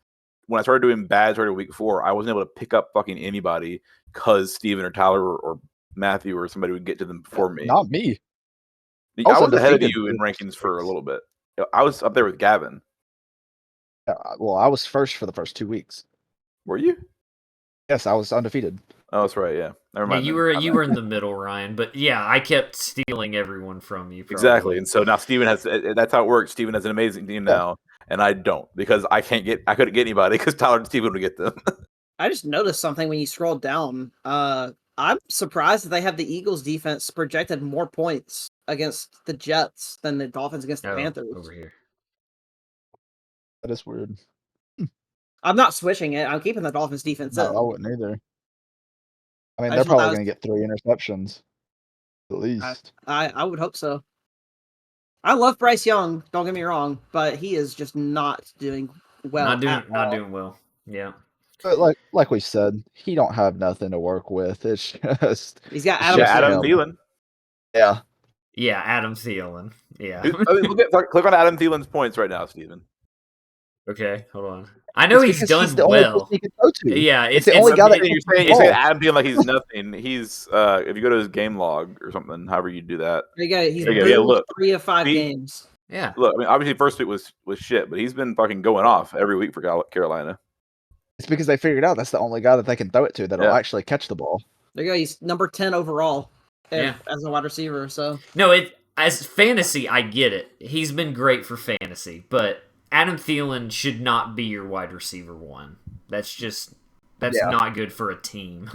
S1: When I started doing bad, started week 4, I wasn't able to pick up fucking anybody because Steven or Tyler or Matthew or somebody would get to them before me.
S4: Not me.
S1: I was ahead of you in rankings for a little bit. I was up there with Gavin.
S4: Well, I was first for the first 2 weeks.
S1: Were you?
S4: Yes, I was undefeated.
S1: Oh, that's right. Yeah, never mind.
S2: Yeah, you were in the middle, Ryan. But yeah, I kept stealing everyone from you. Probably.
S1: Exactly, and so now Steven has. That's how it works. Steven has an amazing team now, and I don't because I couldn't get anybody because Tyler and Steven would get them.
S3: I just noticed something when you scroll down. I'm surprised that they have the Eagles defense projected more points against the Jets than the Dolphins against the Panthers.
S2: Over here.
S4: That is weird.
S3: I'm not switching it. I'm keeping the Dolphins defense in.
S4: I wouldn't either. I mean, they're probably going to get 3 interceptions, at least.
S3: I would hope so. I love Bryce Young, don't get me wrong, but he is just not doing well.
S2: Not doing well. Yeah.
S4: But like we said, he don't have nothing to work with. It's just
S3: he's got
S1: Adam Thielen.
S4: Yeah.
S2: Yeah, Adam Thielen. Yeah.
S1: Click on Adam Thielen's points right now, Steven.
S2: Okay, hold on. I know he's done well. Yeah,
S4: it's the only guy that
S1: you're saying Adam Thielen like he's nothing. He's if you go to his game log or something, however you do that.
S3: He's look, 3 of 5 games.
S2: Yeah.
S1: Look, I mean, obviously first week was shit, but he's been fucking going off every week for Carolina.
S4: It's because they figured out that's the only guy that they can throw it to that'll actually catch the ball.
S3: There you go. He's number 10 overall as a wide receiver. So
S2: as fantasy, I get it. He's been great for fantasy, but Adam Thielen should not be your wide receiver 1. That's not good for a team.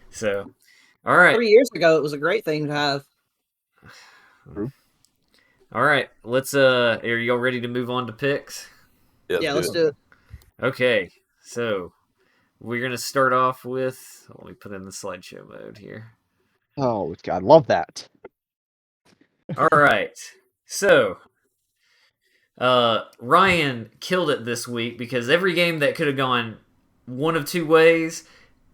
S2: So, all right.
S3: 3 years ago, it was a great thing to have.
S2: All right, let's. Are y'all ready to move on to picks?
S3: Yeah, let's do it.
S2: Okay, so we're gonna start off with. Let me put in the slideshow mode here.
S4: Oh God, love that.
S2: All right, so Ryan killed it this week because every game that could have gone one of 2 ways,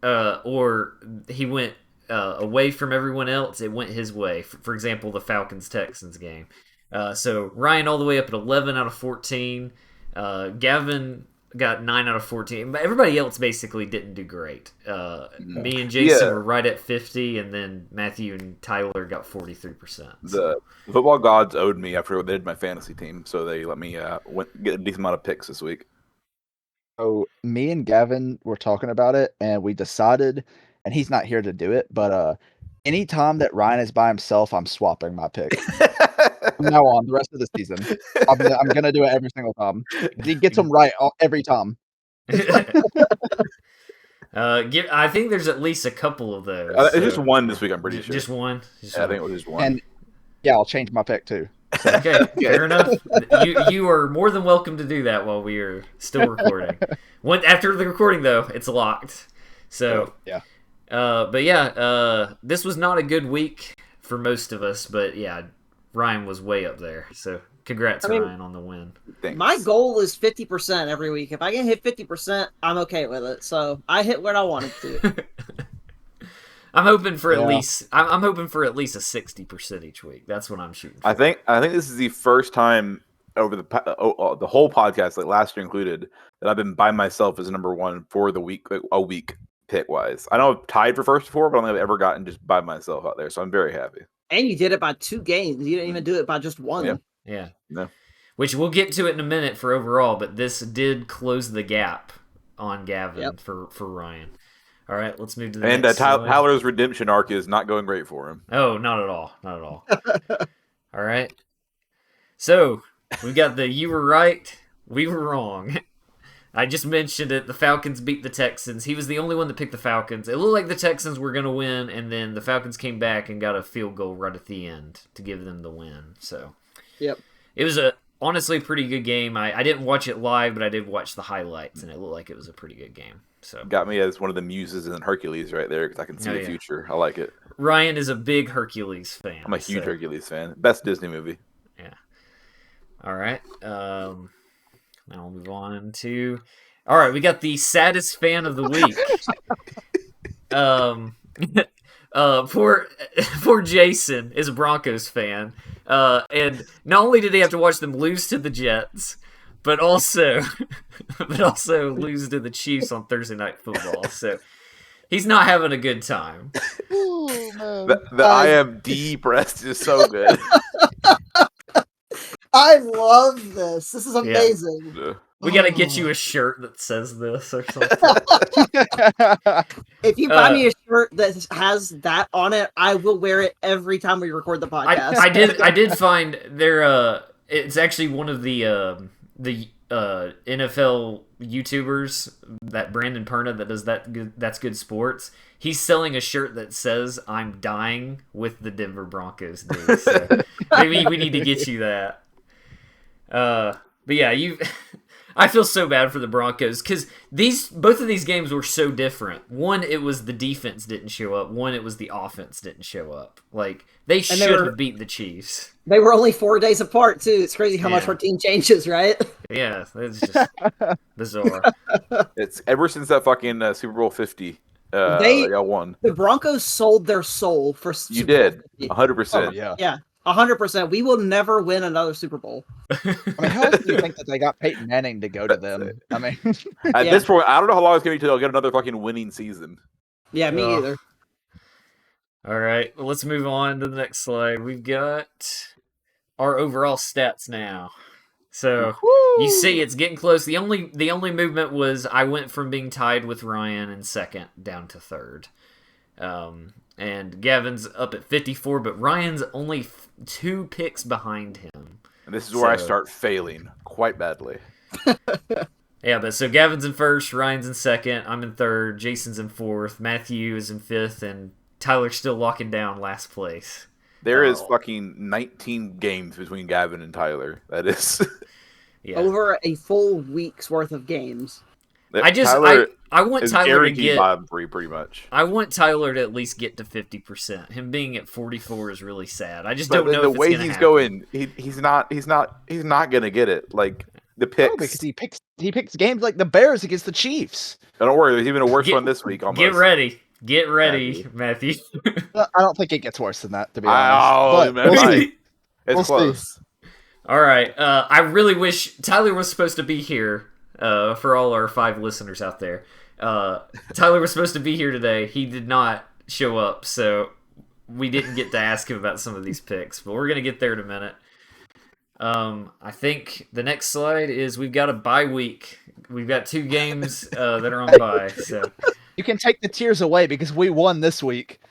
S2: or he went away from everyone else, it went his way. For example, the Falcons-Texans game. So Ryan all the way up at 11 out of 14. Gavin got 9 out of 14. But everybody else basically didn't do great. Me and Jason were right at 50, and then Matthew and Tyler got 43%.
S1: The football gods owed me after they did my fantasy team, so they let me get a decent amount of picks this week.
S4: So me and Gavin were talking about it, and we decided, and he's not here to do it, but anytime that Ryan is by himself, I'm swapping my pick. From now on, the rest of the season, I'm gonna do it every single time. He gets them right every time.
S2: I think there's at least a couple of those.
S1: It's just one this week, I'm pretty sure.
S2: Just one?
S1: I think it was just one.
S4: And I'll change my pick too. So.
S2: Okay, fair enough. You are more than welcome to do that while we are still recording. After the recording, though, it's locked. So
S4: yeah.
S2: This was not a good week for most of us, but yeah, Ryan was way up there. So congrats, Ryan, on the win.
S1: Thanks.
S3: My goal is 50% every week. If I can hit 50%, I'm okay with it. So I hit what I wanted to.
S2: I'm hoping for at least I'm hoping for at least a 60% each week. That's what I'm shooting for.
S1: I think this is the first time over the whole podcast, like last year included, that I've been by myself as number 1 for the week, like a week pick wise. I know I've tied for first before, but I don't think I've ever gotten just by myself out there. So I'm very happy.
S3: And you did it by 2 games. You didn't even do it by just 1.
S2: Yeah.
S1: No.
S2: which we'll get to it in a minute for overall, but this did close the gap on Gavin for Ryan. All right, let's move to the next slide.
S1: Tyler's redemption arc is not going great for him.
S2: Oh, not at all. Not at all. All right. So, we got the you were right, we were wrong. I just mentioned it. The Falcons beat the Texans. He was the only one that picked the Falcons. It looked like the Texans were going to win, and then the Falcons came back and got a field goal right at the end to give them the win. So,
S3: yep.
S2: It was honestly a pretty good game. I didn't watch it live, but I did watch the highlights, and it looked like it was a pretty good game. So
S1: got me as one of the muses in Hercules right there because I can see the future. I like it.
S2: Ryan is a big Hercules fan.
S1: I'm a huge Hercules fan. Best Disney movie.
S2: Yeah. All right. Now we'll move on to... All right, we got the saddest fan of the week. Poor Jason is a Broncos fan. And not only did he have to watch them lose to the Jets, but also lose to the Chiefs on Thursday Night Football. So he's not having a good time.
S1: The I am depressed is so good.
S3: I love this. This is amazing.
S1: Yeah.
S2: We gotta get you a shirt that says this or something.
S3: If you buy me a shirt that has that on it, I will wear it every time we record the podcast.
S2: I did find there. It's actually one of the NFL YouTubers, that Brandon Perna that does That's Good Sports. He's selling a shirt that says "I'm dying with the Denver Broncos." Dude. So maybe we need to get you that. But yeah, I feel so bad for the Broncos because both of these games were so different. One, it was the defense didn't show up. One, it was the offense didn't show up. Like they should have beat the Chiefs.
S3: They were only 4 days apart too. It's crazy how much routine changes, right?
S2: Yeah, it's just bizarre.
S1: It's ever since that fucking Super Bowl 50. Y'all won.
S3: The Broncos sold their soul for
S1: you did 100%.
S3: Yeah. 100%. We will never win another Super Bowl.
S4: I mean, how else do you think that they got Peyton Manning to go to them? I mean,
S1: at this point, I don't know how long it's going to be until they'll get another fucking winning season.
S3: Yeah, me either.
S2: All right, well, let's move on to the next slide. We've got our overall stats now. So you see, it's getting close. The only movement was I went from being tied with Ryan in second down to third. And Gavin's up at 54, but Ryan's only 2 picks behind him.
S1: And this is where I start failing quite badly.
S2: Yeah, but so Gavin's in first, Ryan's in second, I'm in third, Jason's in fourth, Matthew is in fifth, and Tyler's still locking down last place.
S1: There is fucking 19 games between Gavin and Tyler. That is
S3: over a full week's worth of games.
S2: I want Tyler to get
S1: bottom 3 pretty much.
S2: I want Tyler to at least get to 50%. Him being at 44 is really sad. I just don't know
S1: the
S2: if
S1: way
S2: it's
S1: he's
S2: happen.
S1: going. He's not gonna get it. Like the picks.
S4: No, because he picks games like the Bears against the Chiefs.
S1: Don't worry, there's even a worse one this week. Almost.
S2: Get ready, Matthew.
S4: I don't think it gets worse than that, to be honest.
S1: But we'll see. It's close.
S4: See.
S2: All right. I really wish Tyler was supposed to be here. For all our 5 listeners out there, Tyler was supposed to be here today. He did not show up, so we didn't get to ask him about some of these picks. But we're gonna get there in a minute. I think the next slide is we've got a bye week. We've got 2 games that are on bye. So
S4: you can take the tears away because we won this week.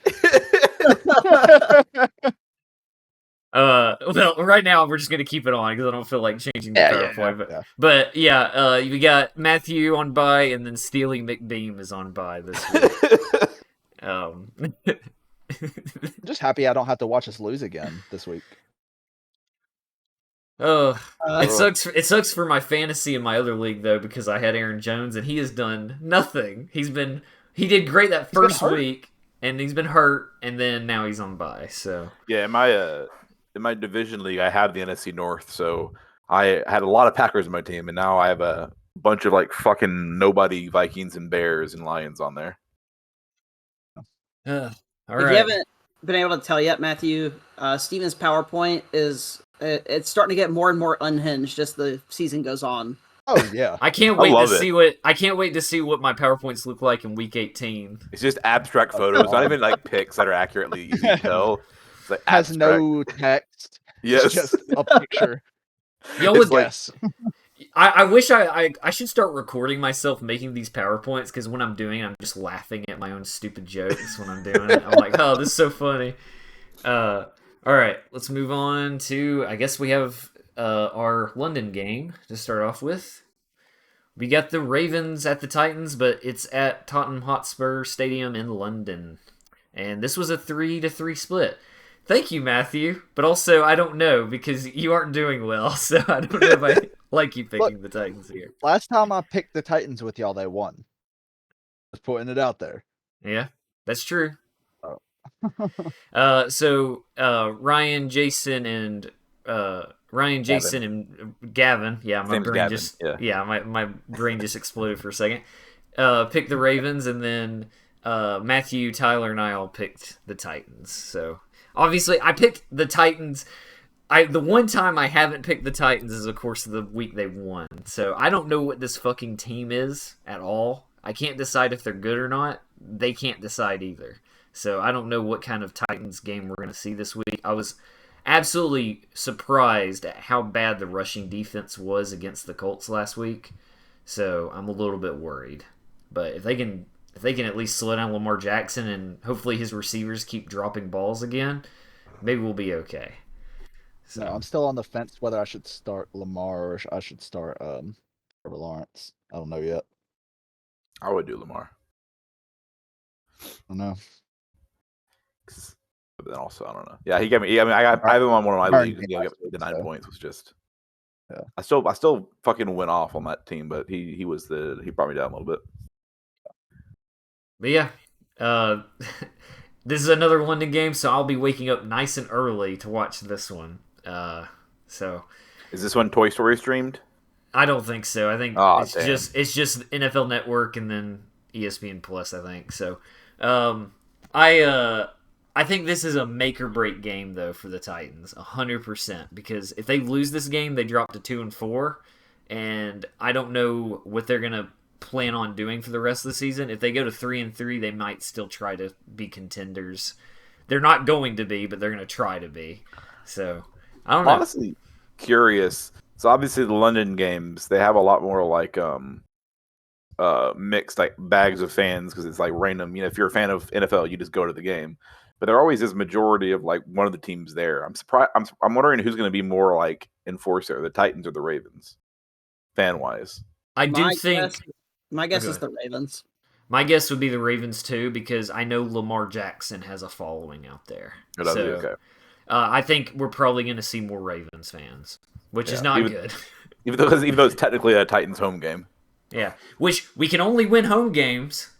S2: Well, right now we're just gonna keep it on because I don't feel like changing the PowerPoint. But we got Matthew on bye, and then Steely McBeam is on bye this week.
S4: I'm just happy I don't have to watch us lose again this week.
S2: It sucks. It sucks for my fantasy in my other league though because I had Aaron Jones and he has done nothing. He did great that first week, and he's been hurt, and then now he's on bye. So
S1: yeah, in my division league, I have the NFC North, so I had a lot of Packers in my team, and now I have a bunch of like fucking nobody Vikings and Bears and Lions on there.
S2: All right.
S3: If you haven't been able to tell yet, Matthew, Steven's PowerPoint it's starting to get more and more unhinged as the season goes on.
S4: Oh yeah,
S2: I can't wait to see what my PowerPoints look like in week 18.
S1: It's just abstract photos, not even like pics that are accurately easy to tell. Like
S4: has no text.
S1: Yes.
S4: It's just a picture.
S2: Y'all would
S4: guess.
S2: I wish I should start recording myself making these PowerPoints, because when I'm doing it, I'm just laughing at my own stupid jokes when I'm doing it. I'm like, oh, this is so funny. All right, let's move on to, I guess we have our London game to start off with. We got the Ravens at the Titans, but it's at Tottenham Hotspur Stadium in London. And this was a 3-3 split. Thank you, Matthew. But also, I don't know, because you aren't doing well, so I don't know if I like you picking the Titans here.
S4: Last time I picked the Titans with y'all, they won. Just putting it out there.
S2: Yeah, that's true.
S4: Oh.
S2: So Ryan, Jason, and Gavin. Yeah, my brain just my brain just exploded for a second. Picked the Ravens, and then Matthew, Tyler, and I all picked the Titans. So obviously, I picked the Titans. The one time I haven't picked the Titans is, of course, the week they won. So I don't know what this fucking team is at all. I can't decide if they're good or not. They can't decide either. So I don't know what kind of Titans game we're going to see this week. I was absolutely surprised at how bad the rushing defense was against the Colts last week. So I'm a little bit worried. But if they can at least slow down Lamar Jackson and hopefully his receivers keep dropping balls again, maybe we'll be okay.
S4: So no, I'm still on the fence whether I should start Lamar or I should start Trevor Lawrence. I don't know yet.
S1: I would do Lamar.
S4: I don't know.
S1: But then also, I don't know. Yeah, he got me. I mean, I have him on one of my leagues. He got the 9 points. Was just.
S4: Yeah.
S1: I still fucking went off on that team, but he brought me down a little bit.
S2: But yeah, this is another London game, so I'll be waking up nice and early to watch this one. So.
S1: Is this one Toy Story streamed?
S2: I don't think so. I think it's just NFL Network and then ESPN Plus. I think so. I think this is a make or break game though for the Titans, 100%. Because if they lose this game, they drop to 2-4, and I don't know what they're gonna plan on doing for the rest of the season. If they go to 3-3, they might still try to be contenders. They're not going to be, but they're gonna try to be. So I don't know.
S1: Honestly, curious. So obviously the London games, they have a lot more like mixed like bags of fans because it's like random. You know, if you're a fan of NFL, you just go to the game. But there always is majority of like one of the teams there. I'm surprised. I'm wondering who's going to be more like enforcer, the Titans or the Ravens, fan wise.
S2: I do think
S3: my guess is the Ravens.
S2: My guess would be the Ravens too, because I know Lamar Jackson has a following out there.
S1: Okay.
S2: I think we're probably going to see more Ravens fans, which is not good.
S1: Even though it's technically a Titans home game.
S2: Yeah, which we can only win home games.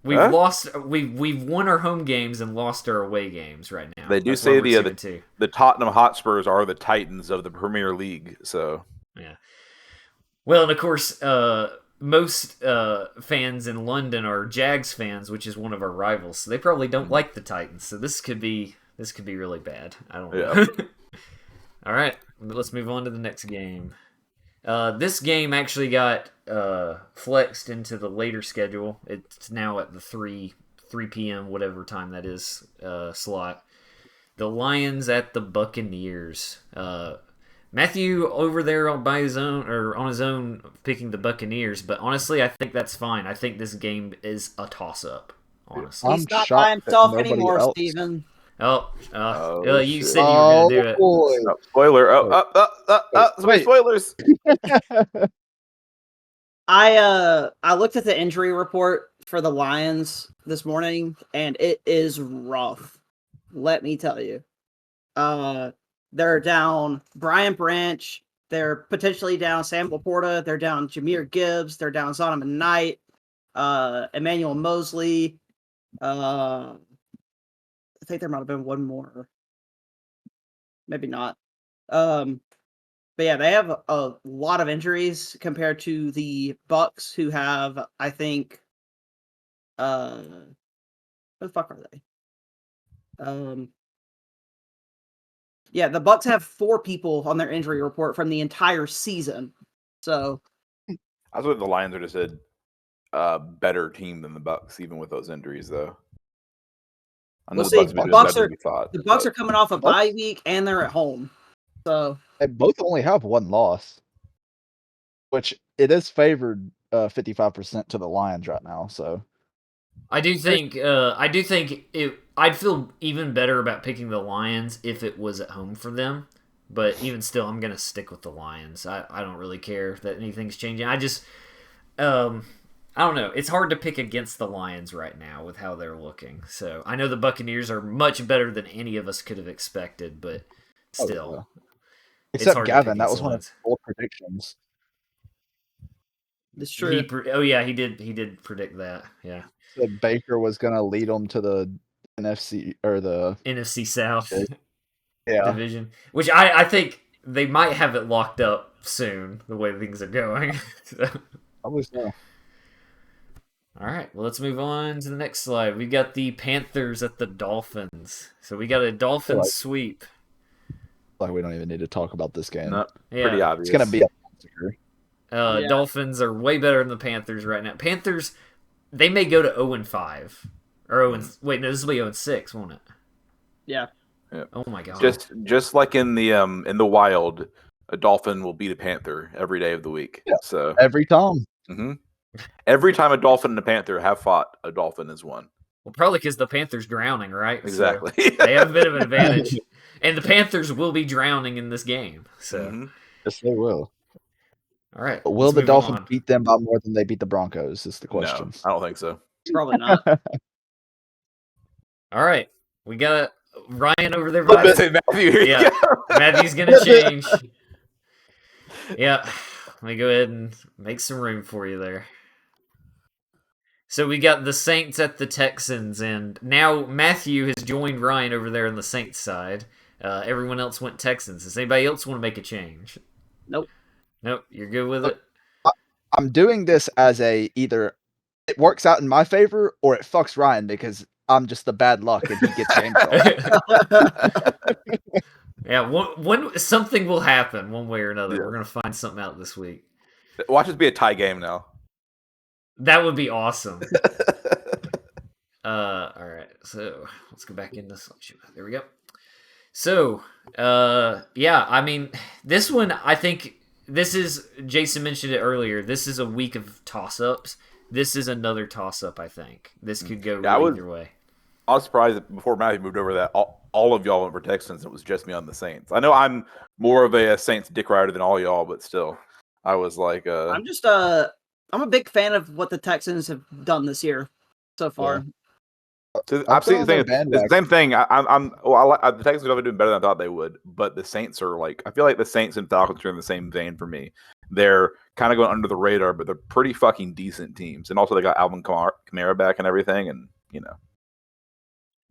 S2: We've won our home games and lost our away games right now.
S1: They do say the Tottenham Hotspurs are the Titans of the Premier League. So
S2: yeah. Well, and of course, most fans in London are Jags fans, which is one of our rivals. So they probably don't like the Titans. So this could be really bad. I don't know. Yeah. All right, let's move on to the next game. This game actually got flexed into the later schedule. It's now at the 3 p.m. whatever time that is slot. The Lions at the Buccaneers. Matthew over there on his own picking the Buccaneers, but honestly, I think that's fine. I think this game is a toss-up. Honestly,
S3: he's not by himself anymore, Steven.
S2: You said you were going to do it.
S4: Boy.
S1: Spoiler. Spoilers.
S3: I looked at the injury report for the Lions this morning, and it is rough. Let me tell you. They're down Brian Branch. They're potentially down Sam Laporta. They're down Jahmyr Gibbs. They're down Zonovan Knight. Emmanuel Mosley. I think there might have been one more. Maybe not. But yeah, they have a lot of injuries compared to the Bucks, who have, I think, what the fuck are they? Yeah, the Bucks have 4 people on their injury report from the entire season. So
S1: I thought the Lions are just a better team than the Bucks, even with those injuries, though.
S3: We'll see. The Bucks are coming off a bye week, and they're at home. So
S4: they both only have one loss, which it is favored 55% to the Lions right now. So
S2: I do think I'd feel even better about picking the Lions if it was at home for them. But even still, I'm gonna stick with the Lions. I don't really care that anything's changing. I just I don't know. It's hard to pick against the Lions right now with how they're looking. So I know the Buccaneers are much better than any of us could have expected, but still,
S4: except Gavin, that was one of his bold predictions.
S3: It's true.
S2: He did predict that. Yeah,
S4: said Baker was gonna lead them to the NFC or the
S2: NFC South
S4: division,
S2: which I think they might have it locked up soon. The way things are going.
S4: Probably so.
S2: All right, well, let's move on to the next slide. We got the Panthers at the Dolphins. So we got a Dolphins sweep.
S4: Like we don't even need to talk about this game.
S1: No, pretty obvious.
S4: It's gonna be a massacre.
S2: Dolphins are way better than the Panthers right now. Panthers, they may go to 0-5 or wait, no, this will be 0-6, won't it?
S3: Yeah.
S2: Oh my god.
S1: Just like in the wild, a Dolphin will beat a Panther every day of the week.
S4: Yeah.
S1: So
S4: every time.
S1: Mm-hmm. Every time a Dolphin and a Panther have fought, a Dolphin has won.
S2: Well, probably because the Panthers drowning, right?
S1: Exactly.
S2: So they have a bit of an advantage, and the Panthers will be drowning in this game. So
S4: yes, they will.
S2: All right.
S4: But will the Dolphins beat them by more than they beat the Broncos? Is the question.
S1: No, I don't think so.
S3: Probably not.
S2: All right, we got Ryan over there.
S1: Matthew,
S2: yeah, Matthew's gonna change. Yeah, let me go ahead and make some room for you there. So we got the Saints at the Texans, and now Matthew has joined Ryan over there on the Saints side. Everyone else went Texans. Does anybody else want to make a change?
S3: Nope.
S2: Nope. You're good with it?
S4: I'm doing this as either it works out in my favor or it fucks Ryan because I'm just the bad luck and he gets game
S2: Yeah, something will happen one way or another. Yeah. We're going to find something out this week.
S1: Watch this be a tie game now.
S2: That would be awesome. All right, so let's go back into slideshow. There we go. So, yeah, I mean, this one, I think this is, Jason mentioned it earlier, this is a week of toss-ups. This is another toss-up, I think. This could go either way.
S1: I was surprised that before Matthew moved over that all of y'all went for Texans and it was just me on the Saints. I know I'm more of a Saints dick rider than all y'all, but still, I was like...
S3: I'm a big fan of what the Texans have done this year so far.
S1: Yeah. So I've seen the same thing. The Texans are doing better than I thought they would, but the Saints are like, I feel like the Saints and Falcons are in the same vein for me. They're kind of going under the radar, but they're pretty fucking decent teams. And also they got Alvin Kamara back and everything, and you know.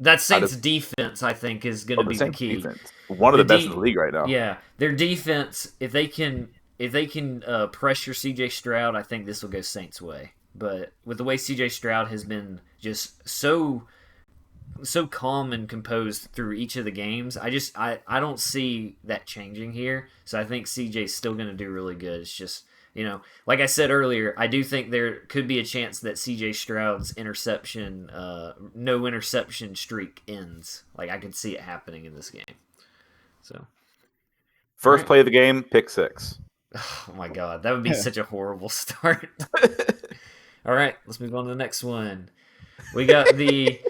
S2: That Saints defense, I think, is going to be the key.
S1: Defense. One of the best in the league right now.
S2: Yeah, their defense, if they can pressure CJ Stroud, I think this will go Saints' way. But with the way CJ Stroud has been just so calm and composed through each of the games, I don't see that changing here. So I think CJ's still going to do really good. It's just, you know, like I said earlier, I do think there could be a chance that CJ Stroud's no interception streak ends. Like I could see it happening in this game. So
S1: first play of the game, pick 6.
S2: Oh my god, that would be such a horrible start. All right, let's move on to the next one. We got the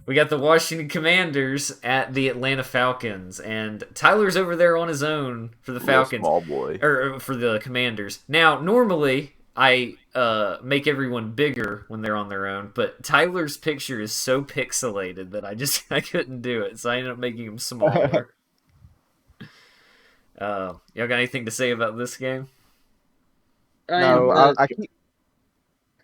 S2: Washington Commanders at the Atlanta Falcons, and Tyler's over there on his own for the Falcons.
S1: Small boy.
S2: Or for the Commanders. Now, normally I make everyone bigger when they're on their own, but Tyler's picture is so pixelated that I couldn't do it, so I ended up making him smaller. Y'all got anything to say about this game?
S4: No, I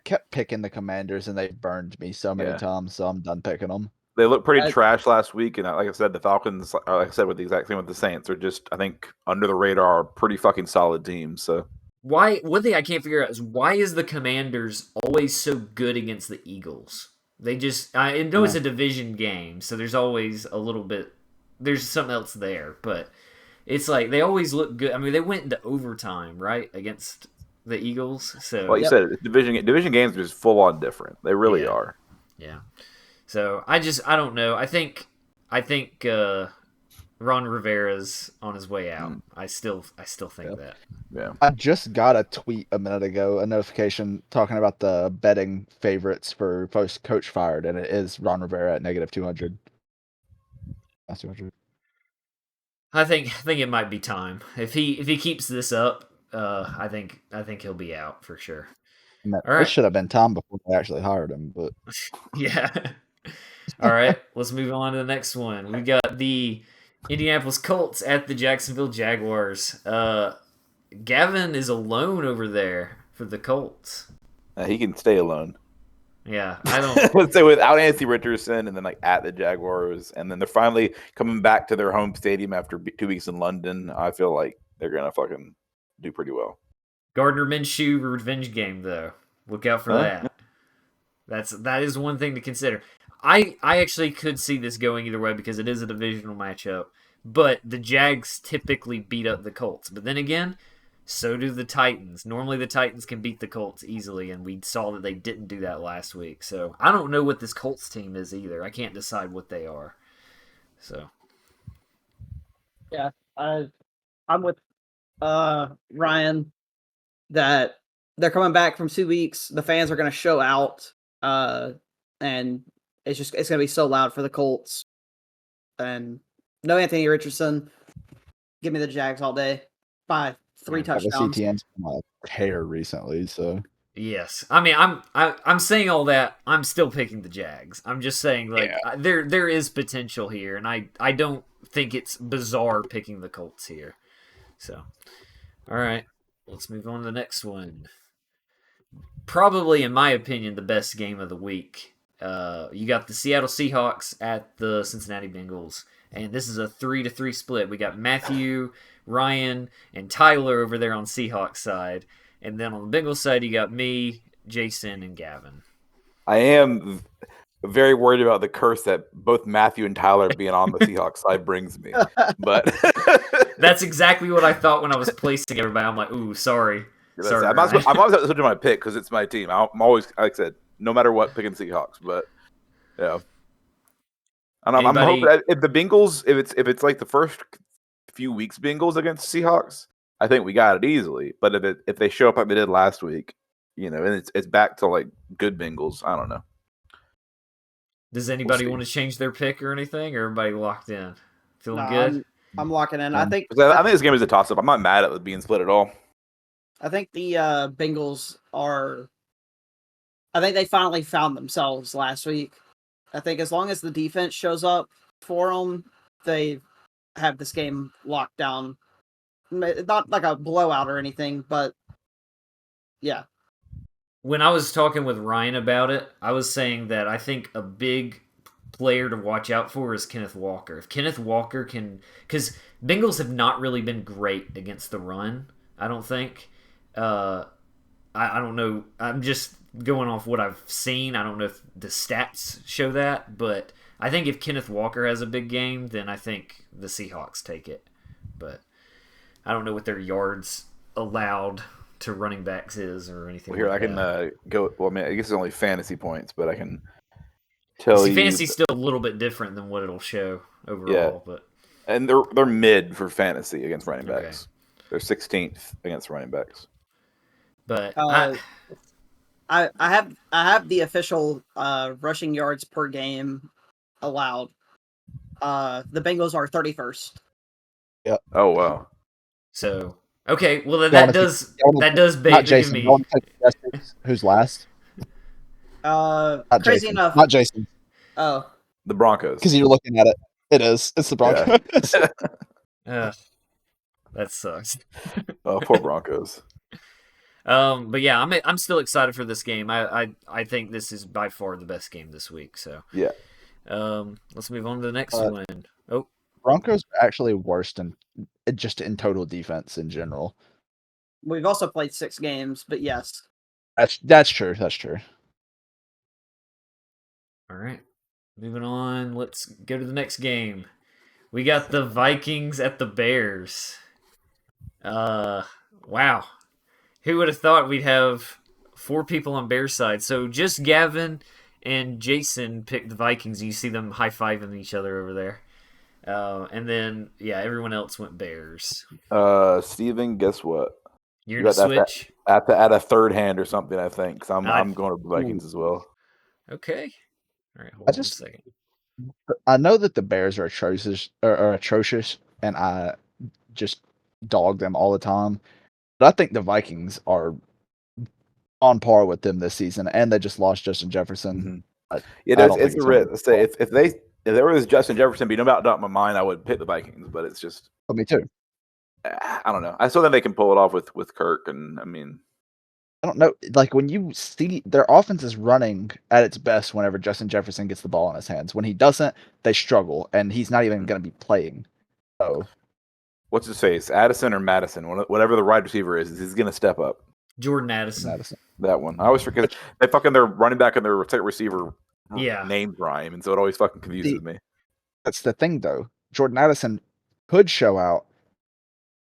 S4: kept picking the Commanders, and they burned me so many times, so I'm done picking them.
S1: They looked pretty trash last week, and like I said, the Falcons, like I said, with the exact same with the Saints, are just, I think, under the radar, pretty fucking solid teams. So
S2: one thing I can't figure out is why is the Commanders always so good against the Eagles? They just, I know it's a division game, so there's always a little bit, there's something else there, but it's like they always look good. I mean, they went into overtime, right, against the Eagles. So,
S1: like you said, division games are just full on different. They really are.
S2: Yeah. So I don't know. I think Ron Rivera's on his way out. I still think that.
S1: Yeah.
S4: I just got a tweet a minute ago, a notification talking about the betting favorites for post coach fired, and it is Ron Rivera at -200. That's 200.
S2: I think it might be time. If he keeps this up, I think he'll be out for sure.
S4: All
S2: right.
S4: This should have been time before they actually hired him, but
S2: yeah. All right, let's move on to the next one. We got the Indianapolis Colts at the Jacksonville Jaguars. Gavin is alone over there for the Colts.
S1: He can stay alone.
S2: Yeah, I don't.
S1: So without Anthony Richardson, and then like at the Jaguars, and then they're finally coming back to their home stadium after 2 weeks in London. I feel like they're gonna fucking do pretty well.
S2: Gardner Minshew revenge game, though. Look out for that. That is one thing to consider. I actually could see this going either way because it is a divisional matchup. But the Jags typically beat up the Colts. But then again, so do the Titans. Normally the Titans can beat the Colts easily, and we saw that they didn't do that last week. So I don't know what this Colts team is either. I can't decide what they are. So
S3: yeah, I'm with Ryan that they're coming back from 2 weeks. The fans are going to show out, and it's going to be so loud for the Colts. And no Anthony Richardson. Give me the Jags all day by 3 touchdowns.
S4: The CTN's been on a tear recently, so
S2: yes, I mean I'm saying all that. I'm still picking the Jags. I'm just saying there is potential here, and I don't think it's bizarre picking the Colts here. So, all right, let's move on to the next one. Probably, in my opinion, the best game of the week. You got the Seattle Seahawks at the Cincinnati Bengals, and this is a 3-3 split. We got Matthew, Ryan, and Tyler over there on Seahawks side, and then on the Bengals side, you got me, Jason, and Gavin.
S1: I am very worried about the curse that both Matthew and Tyler being on the Seahawks side brings me, but
S2: that's exactly what I thought when I was placing everybody. I'm like, ooh, sorry. Sorry,
S1: I'm always switching my pick because it's my team. I'm always, like I said, no matter what, picking Seahawks. But yeah, I'm hoping that if the Bengals, if it's like the first few weeks Bengals against Seahawks, I think we got it easily. But if they show up like they did last week, and it's back to like good Bengals. I don't know.
S2: Does anybody want to change their pick or anything, or everybody locked in? Feeling good?
S3: I'm locking in. I think
S1: this game is a toss-up. I'm not mad at it being split at all.
S3: I think the Bengals are. I think they finally found themselves last week. I think as long as the defense shows up for them, they have this game locked down. Not like a blowout or anything, but yeah.
S2: When I was talking with Ryan about it, I was saying that I think a big player to watch out for is Kenneth Walker. If Kenneth Walker can... Because Bengals have not really been great against the run, I don't think. I don't know. I'm just going off what I've seen. I don't know if the stats show that, but I think if Kenneth Walker has a big game, then I think the Seahawks take it. But I don't know what their yards allowed to running backs is or anything.
S1: Well, here
S2: like
S1: I can go. Well, I mean, I guess it's only fantasy points, but I can
S2: fantasy's still a little bit different than what it'll show overall. Yeah.
S1: And they're mid for fantasy against running backs. Okay. They're 16th against running backs.
S2: But
S3: I have the official rushing yards per game allowed. The Bengals are 31st.
S4: Yeah.
S1: Oh wow.
S2: So okay, well that does bait
S4: Jason.
S2: me.
S4: Who's last?
S3: Not crazy
S4: Jason.
S3: enough.
S4: Not Jason.
S3: Oh,
S1: the Broncos.
S4: Because you're looking at it. It is. It's the Broncos.
S2: Yeah. That sucks.
S1: Oh, poor Broncos.
S2: But yeah, I'm still excited for this game. I think this is by far the best game this week. So
S1: yeah.
S2: Let's move on to the next one. Oh,
S4: Broncos are actually worse than just in total defense in general.
S3: We've also played 6 games, but yes,
S4: that's true. That's true.
S2: All right, moving on. Let's go to the next game. We got the Vikings at the Bears. Wow. Who would have thought we'd have 4 people on Bears side? So just Gavin and Jason picked the Vikings. You see them high-fiving each other over there. And then everyone else went Bears.
S1: Steven, guess what?
S2: You're gonna switch?
S1: At a third hand or something, I think. Because I'm going to the Vikings as well.
S2: Okay. All right, hold on 1 second.
S4: I know that the Bears are atrocious, and I just dog them all the time. But I think the Vikings are on par with them this season, and they just lost Justin Jefferson.
S1: It's a risk. Say if there was Justin Jefferson being about out in my mind, I would pick the Vikings. But it's just
S4: me too.
S1: I don't know. I still think they can pull it off with Kirk, and I mean,
S4: I don't know. Like when you see their offense is running at its best whenever Justin Jefferson gets the ball in his hands. When he doesn't, they struggle, and he's not even going to be playing. So,
S1: what's his face? Addison or Madison? Whatever the wide receiver is, he's going to step up.
S2: Jordan Addison.
S1: That one. I always forget. Their running back and their second receiver names rhyme, and so it always fucking confuses me.
S4: That's the thing, though. Jordan Addison could show out,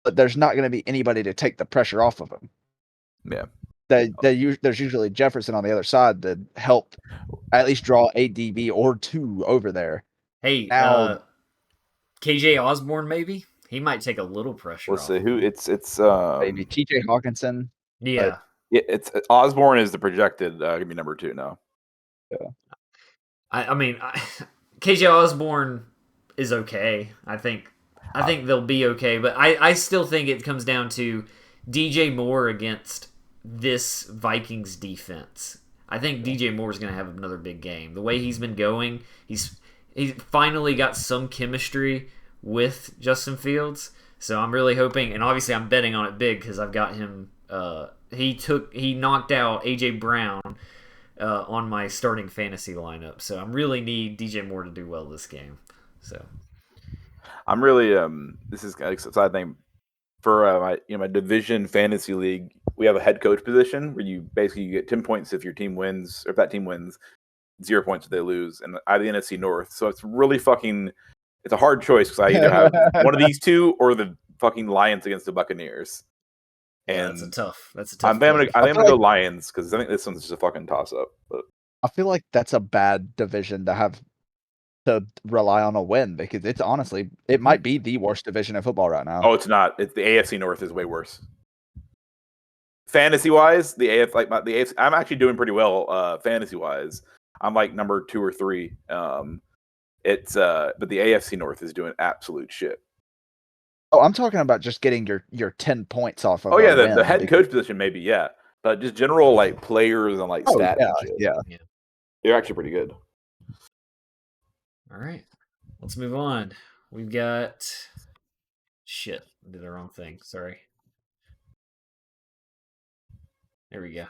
S4: but there's not going to be anybody to take the pressure off of him.
S1: Yeah.
S4: There's usually Jefferson on the other side to help at least draw a DB or two over there.
S2: Hey, now, KJ Osborne, maybe? He might take a little pressure off.
S1: Let's see who it's
S4: maybe TJ Hawkinson.
S2: Yeah.
S1: It's Osborne is the projected give me number 2 now.
S4: Yeah.
S2: I mean KJ Osborne is okay. I think they'll be okay, but I still think it comes down to DJ Moore against this Vikings defense. I think DJ Moore is going to have another big game. The way he's been going, he's finally got some chemistry with Justin Fields. So I'm really hoping, and obviously I'm betting on it big because I've got him. He knocked out AJ Brown on my starting fantasy lineup. So I really need DJ Moore to do well this game. So
S1: I'm really this is an exciting thing for my division fantasy league. We have a head coach position where you get 10 points if your team wins, or if that team wins, 0 points if they lose, and I have the NFC North. So it's really it's a hard choice because I either have one of these two or the fucking Lions against the Buccaneers. And
S2: that's a tough.
S1: I'm gonna go Lions because I think this one's just a fucking toss up. But
S4: I feel like that's a bad division to have to rely on a win because it's honestly it might be the worst division in football right now.
S1: Oh, it's not. It's the AFC North is way worse. Fantasy wise, the AFC, I'm actually doing pretty well. Fantasy wise, I'm like number 2 or 3. But the AFC North is doing absolute shit.
S4: Oh, I'm talking about just getting your 10 points off of.
S1: Oh yeah, the head coach position maybe, yeah, but just general like players and like stats.
S4: Yeah,
S1: they're actually pretty good.
S2: All right, let's move on. We've got shit. I did the wrong thing. Sorry. There we go.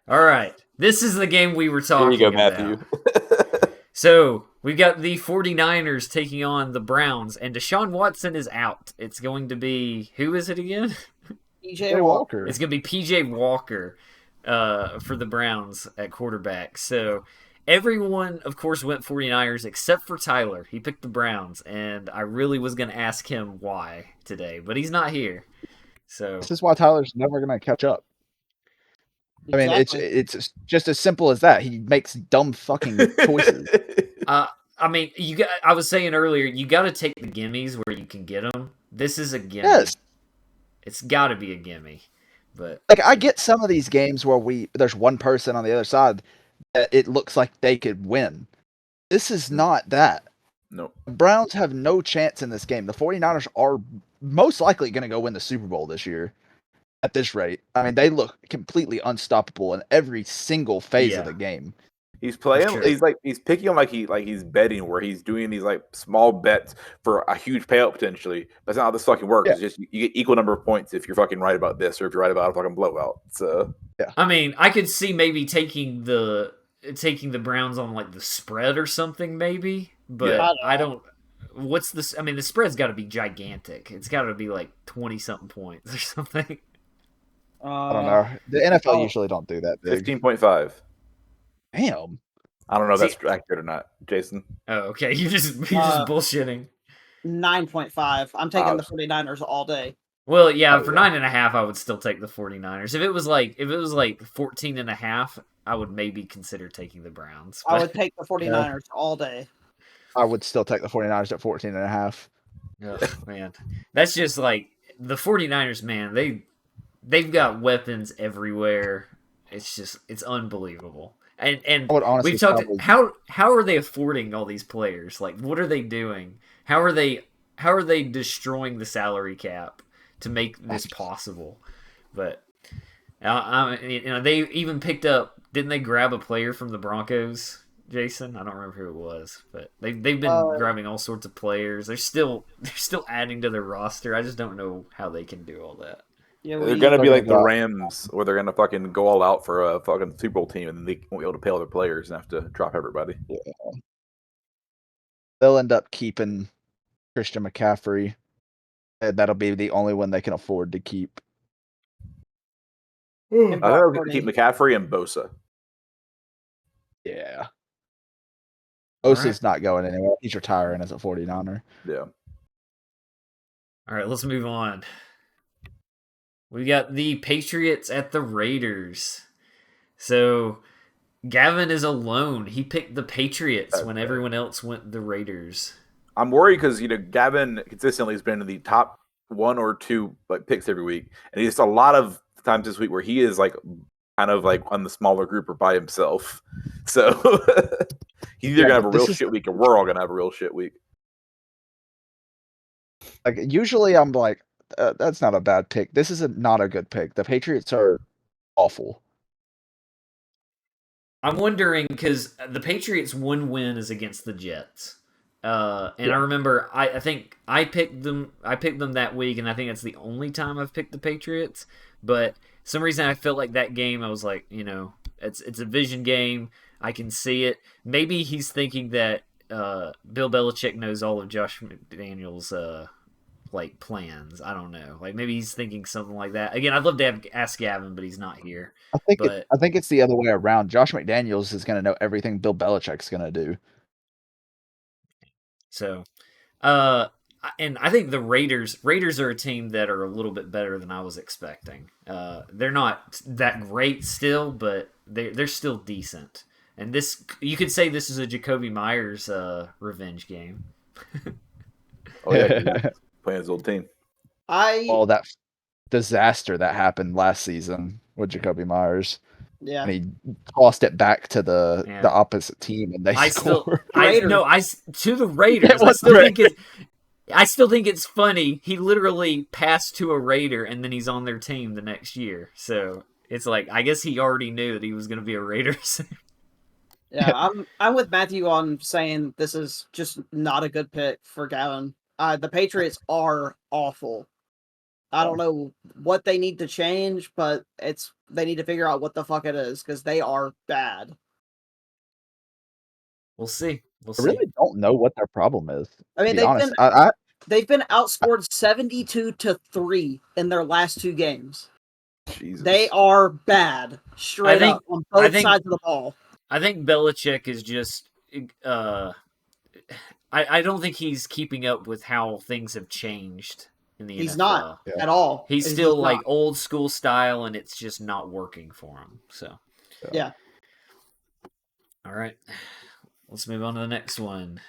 S2: All right. This is the game we were talking about.
S1: Here you go, Matthew.
S2: So, we've got the 49ers taking on the Browns, and Deshaun Watson is out. It's going to be... Who is it again?
S3: PJ Walker.
S2: It's going to be PJ Walker for the Browns at quarterback. So, everyone, of course, went 49ers except for Tyler. He picked the Browns, and I really was going to ask him why today, but he's not here. So
S4: this is why Tyler's never going to catch up. Exactly. I mean, it's just as simple as that. He makes dumb fucking choices.
S2: I mean, I was saying earlier, you got to take the gimmies where you can get them. This is a gimme.
S4: Yes.
S2: It's got to be a gimme. But
S4: like, I get some of these games where there's one person on the other side that it looks like they could win. This is not that.
S1: No.
S4: The Browns have no chance in this game. The 49ers are most likely going to go win the Super Bowl this year. At this rate, I mean, they look completely unstoppable in every single phase of the game.
S1: He's playing. He's picking them like he's betting, where he's doing these like small bets for a huge payout potentially. That's not how this fucking works.
S4: Yeah.
S1: It's just you get equal number of points if you're fucking right about this, or if you're right about a fucking blowout. So
S4: yeah,
S2: I mean, I could see maybe taking the Browns on like the spread or something, maybe, but I don't. What's this? I mean, the spread's got to be gigantic. It's got to be like 20-something points or something.
S4: I don't know. The NFL usually don't do that big.
S1: 15.5.
S4: Damn.
S1: I don't know if that's accurate or not, Jason.
S2: Oh, okay. You're just bullshitting.
S3: 9.5. I'm taking the 49ers all day.
S2: Well, yeah, for 9.5, I would still take the 49ers. If it was like 14.5, I would maybe consider taking the Browns.
S3: I would take the 49ers all day.
S4: I would still take the 49ers at 14.5.
S2: Oh, man. That's just like the 49ers, man. They've got weapons everywhere. It's unbelievable. And
S4: I would honestly
S2: we've talked
S4: probably
S2: how are they affording all these players? Like, what are they doing? How are they destroying the salary cap to make this possible? But they even picked up. Didn't they grab a player from the Broncos? Jason, I don't remember who it was, but they've been grabbing all sorts of players. They're still adding to their roster. I just don't know how they can do all that.
S3: Yeah,
S1: they're gonna be like the Rams, where they're gonna fucking go all out for a fucking Super Bowl team, and they won't be able to pay all their players and have to drop everybody.
S4: Yeah. They'll end up keeping Christian McCaffrey. And that'll be the only one they can afford to keep.
S1: I think they'll keep McCaffrey and Bosa.
S4: Yeah. Bosa's not going anywhere. He's retiring as a 49er.
S1: Yeah.
S2: All right, let's move on. We got the Patriots at the Raiders. So Gavin is alone. He picked the Patriots when everyone else went the Raiders.
S1: I'm worried because Gavin consistently has been in the top 1 or 2 picks every week, and he's a lot of times this week where he is kind of on the smaller group or by himself. So he's either gonna have a real shit week, or we're all gonna have a real shit week.
S4: Usually I'm like, that's not a bad pick. This is not a good pick. The Patriots are awful.
S2: I'm wondering because the Patriots' one win is against the Jets. I remember I think I picked them that week, and I think that's the only time I've picked the Patriots. But for some reason I felt like that game I was like, it's a vision game. I can see it. Maybe he's thinking that Bill Belichick knows all of Josh McDaniels' plans. I don't know. Maybe he's thinking something like that. Again, I'd love to ask Gavin, but he's not here.
S4: I think it's the other way around. Josh McDaniels is going to know everything Bill Belichick's going to do.
S2: So, and I think the Raiders are a team that are a little bit better than I was expecting. They're not that great still, but they're still decent. And this, you could say this is a Jacoby Myers revenge game.
S1: Oh yeah, playing his old team.
S4: That disaster that happened last season with Jacoby Myers.
S3: Yeah,
S4: and he tossed it back to the opposite team, and they scored.
S2: To the Raiders. I still think it's funny. He literally passed to a Raider, and then he's on their team the next year. So it's I guess he already knew that he was going to be a Raider.
S3: Yeah, I'm with Matthew on saying this is just not a good pick for Gavin. The Patriots are awful. I don't know what they need to change, but they need to figure out what the fuck it is, because they are bad.
S2: We'll see.
S4: I really don't know what their problem is.
S3: I mean, they've been outscored 72-3 in their last 2 games.
S1: Jesus.
S3: They are bad, straight up, on both sides of the ball.
S2: I think Belichick is just... I don't think he's keeping up with how things have changed in the NFL.
S3: He's not at all.
S2: He's still old school style, and it's just not working for him. So
S3: yeah.
S2: All right, let's move on to the next one.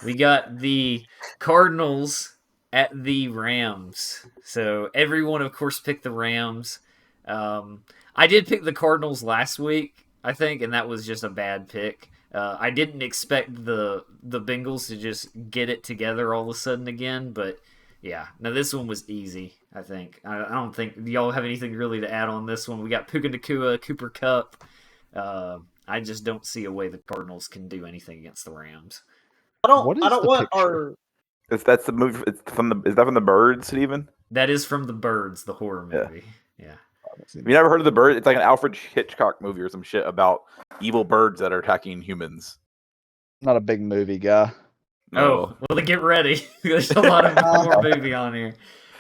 S2: We got the Cardinals at the Rams. So everyone, of course, picked the Rams. I did pick the Cardinals last week, I think, and that was just a bad pick. I didn't expect the Bengals to just get it together all of a sudden again, but yeah. Now this one was easy, I think. I don't think y'all have anything really to add on this one. We got Puka Nacua, Cooper Kupp. I just don't see a way the Cardinals can do anything against the Rams.
S3: I don't want our...
S1: That's the movie. Is that from the Birds, Steven?
S2: That is from the Birds, the horror movie. Yeah.
S1: Have you never heard of the Bird? It's like an Alfred Hitchcock movie or some shit about evil birds that are attacking humans.
S4: Not a big movie guy.
S1: No.
S2: Oh, well, then get ready. There's a lot of horror movie on here.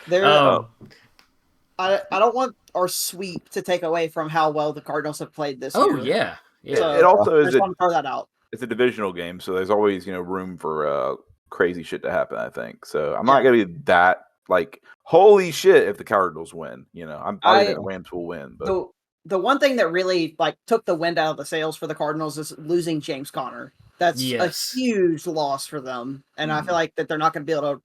S3: I don't want our sweep to take away from how well the Cardinals have played this year.
S2: Oh, yeah.
S3: So
S1: it also is.
S3: I just want to throw that out.
S1: It's a divisional game, so there's always room for crazy shit to happen. I think so. I'm not gonna be that holy shit if the Cardinals win. I'm probably think the Rams will win. But
S3: the one thing that really took the wind out of the sails for the Cardinals is losing James Conner. That's a huge loss for them. And I feel like that they're not going to be able to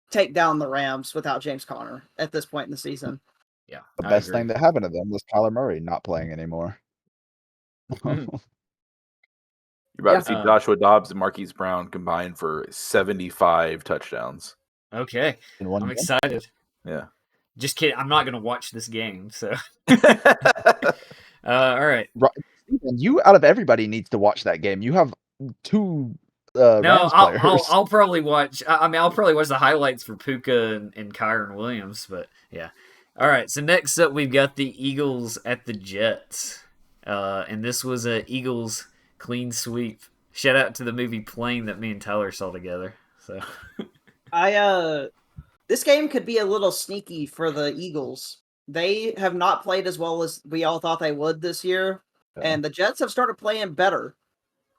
S3: take down the Rams without James Conner at this point in the season.
S2: Yeah,
S4: the best thing that happened to them was Kyler Murray not playing anymore.
S1: You're about to see Joshua Dobbs and Marquise Brown combined for 75 touchdowns.
S2: Okay, I'm excited.
S1: Yeah.
S2: Just kidding. I'm not going to watch this game. So, all right.
S4: You out of everybody needs to watch that game. You have two Rams players.
S2: I'll probably watch. I'll probably watch the highlights for Puka and Kyron Williams. But yeah. All right. So next up, we've got the Eagles at the Jets, and this was a Eagles clean sweep. Shout out to the movie Plane that me and Tyler saw together. So,
S3: this game could be a little sneaky for the Eagles. They have not played as well as we all thought they would this year, and the Jets have started playing better.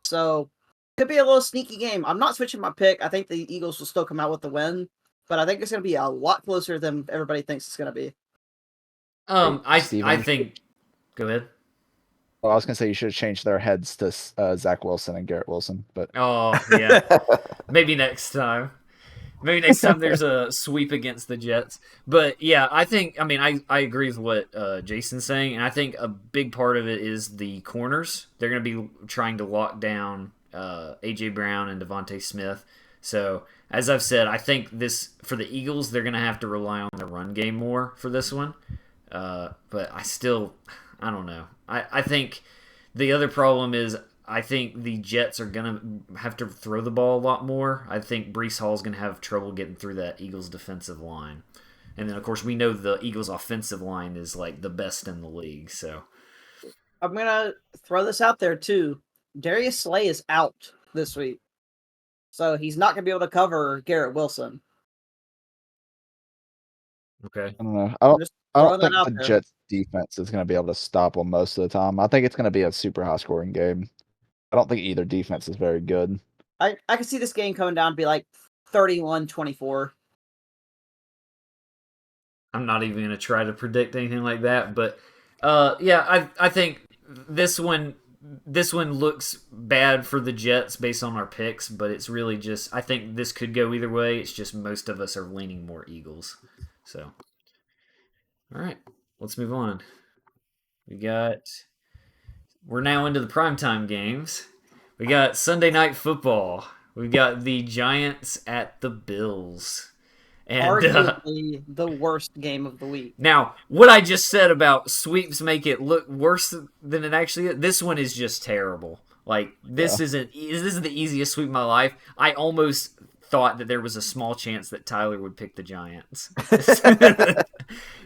S3: So, could be a little sneaky game. I'm not switching my pick. I think the Eagles will still come out with the win, but I think it's going to be a lot closer than everybody thinks it's going to be.
S2: I think. Go ahead.
S4: Well, I was going to say you should have changed their heads to Zach Wilson and Garrett Wilson, but
S2: yeah, maybe next time. Maybe next time there's a sweep against the Jets. But yeah, I agree with what Jason's saying, and I think a big part of it is the corners. They're going to be trying to lock down A.J. Brown and Devontae Smith. So, as I've said, I think this for the Eagles, they're going to have to rely on the run game more for this one. But I don't know. I think the other problem is I think the Jets are going to have to throw the ball a lot more. I think Breece Hall's going to have trouble getting through that Eagles defensive line. And then, of course, we know the Eagles offensive line is like the best in the league. So
S3: I'm going to throw this out there, too. Darius Slay is out this week. So he's not going to be able to cover Garrett Wilson.
S2: Okay.
S4: I don't know. I don't think the Jets defense is going to be able to stop them most of the time. I think it's going to be a super high scoring game. I don't think either defense is very good.
S3: I can see this game coming down to be like 31-24.
S2: I'm not even going to try to predict anything like that, but I think this one looks bad for the Jets based on our picks, but it's really just I think this could go either way. It's just most of us are leaning more Eagles. So, all right, let's move on. We're now into the primetime games. We got Sunday Night Football. We've got the Giants at the Bills. And,
S3: arguably the worst game of the week.
S2: Now, what I just said about sweeps make it look worse than it actually is. This one is just terrible. Like, this is the easiest sweep of my life. I almost thought that there was a small chance that Tyler would pick the Giants.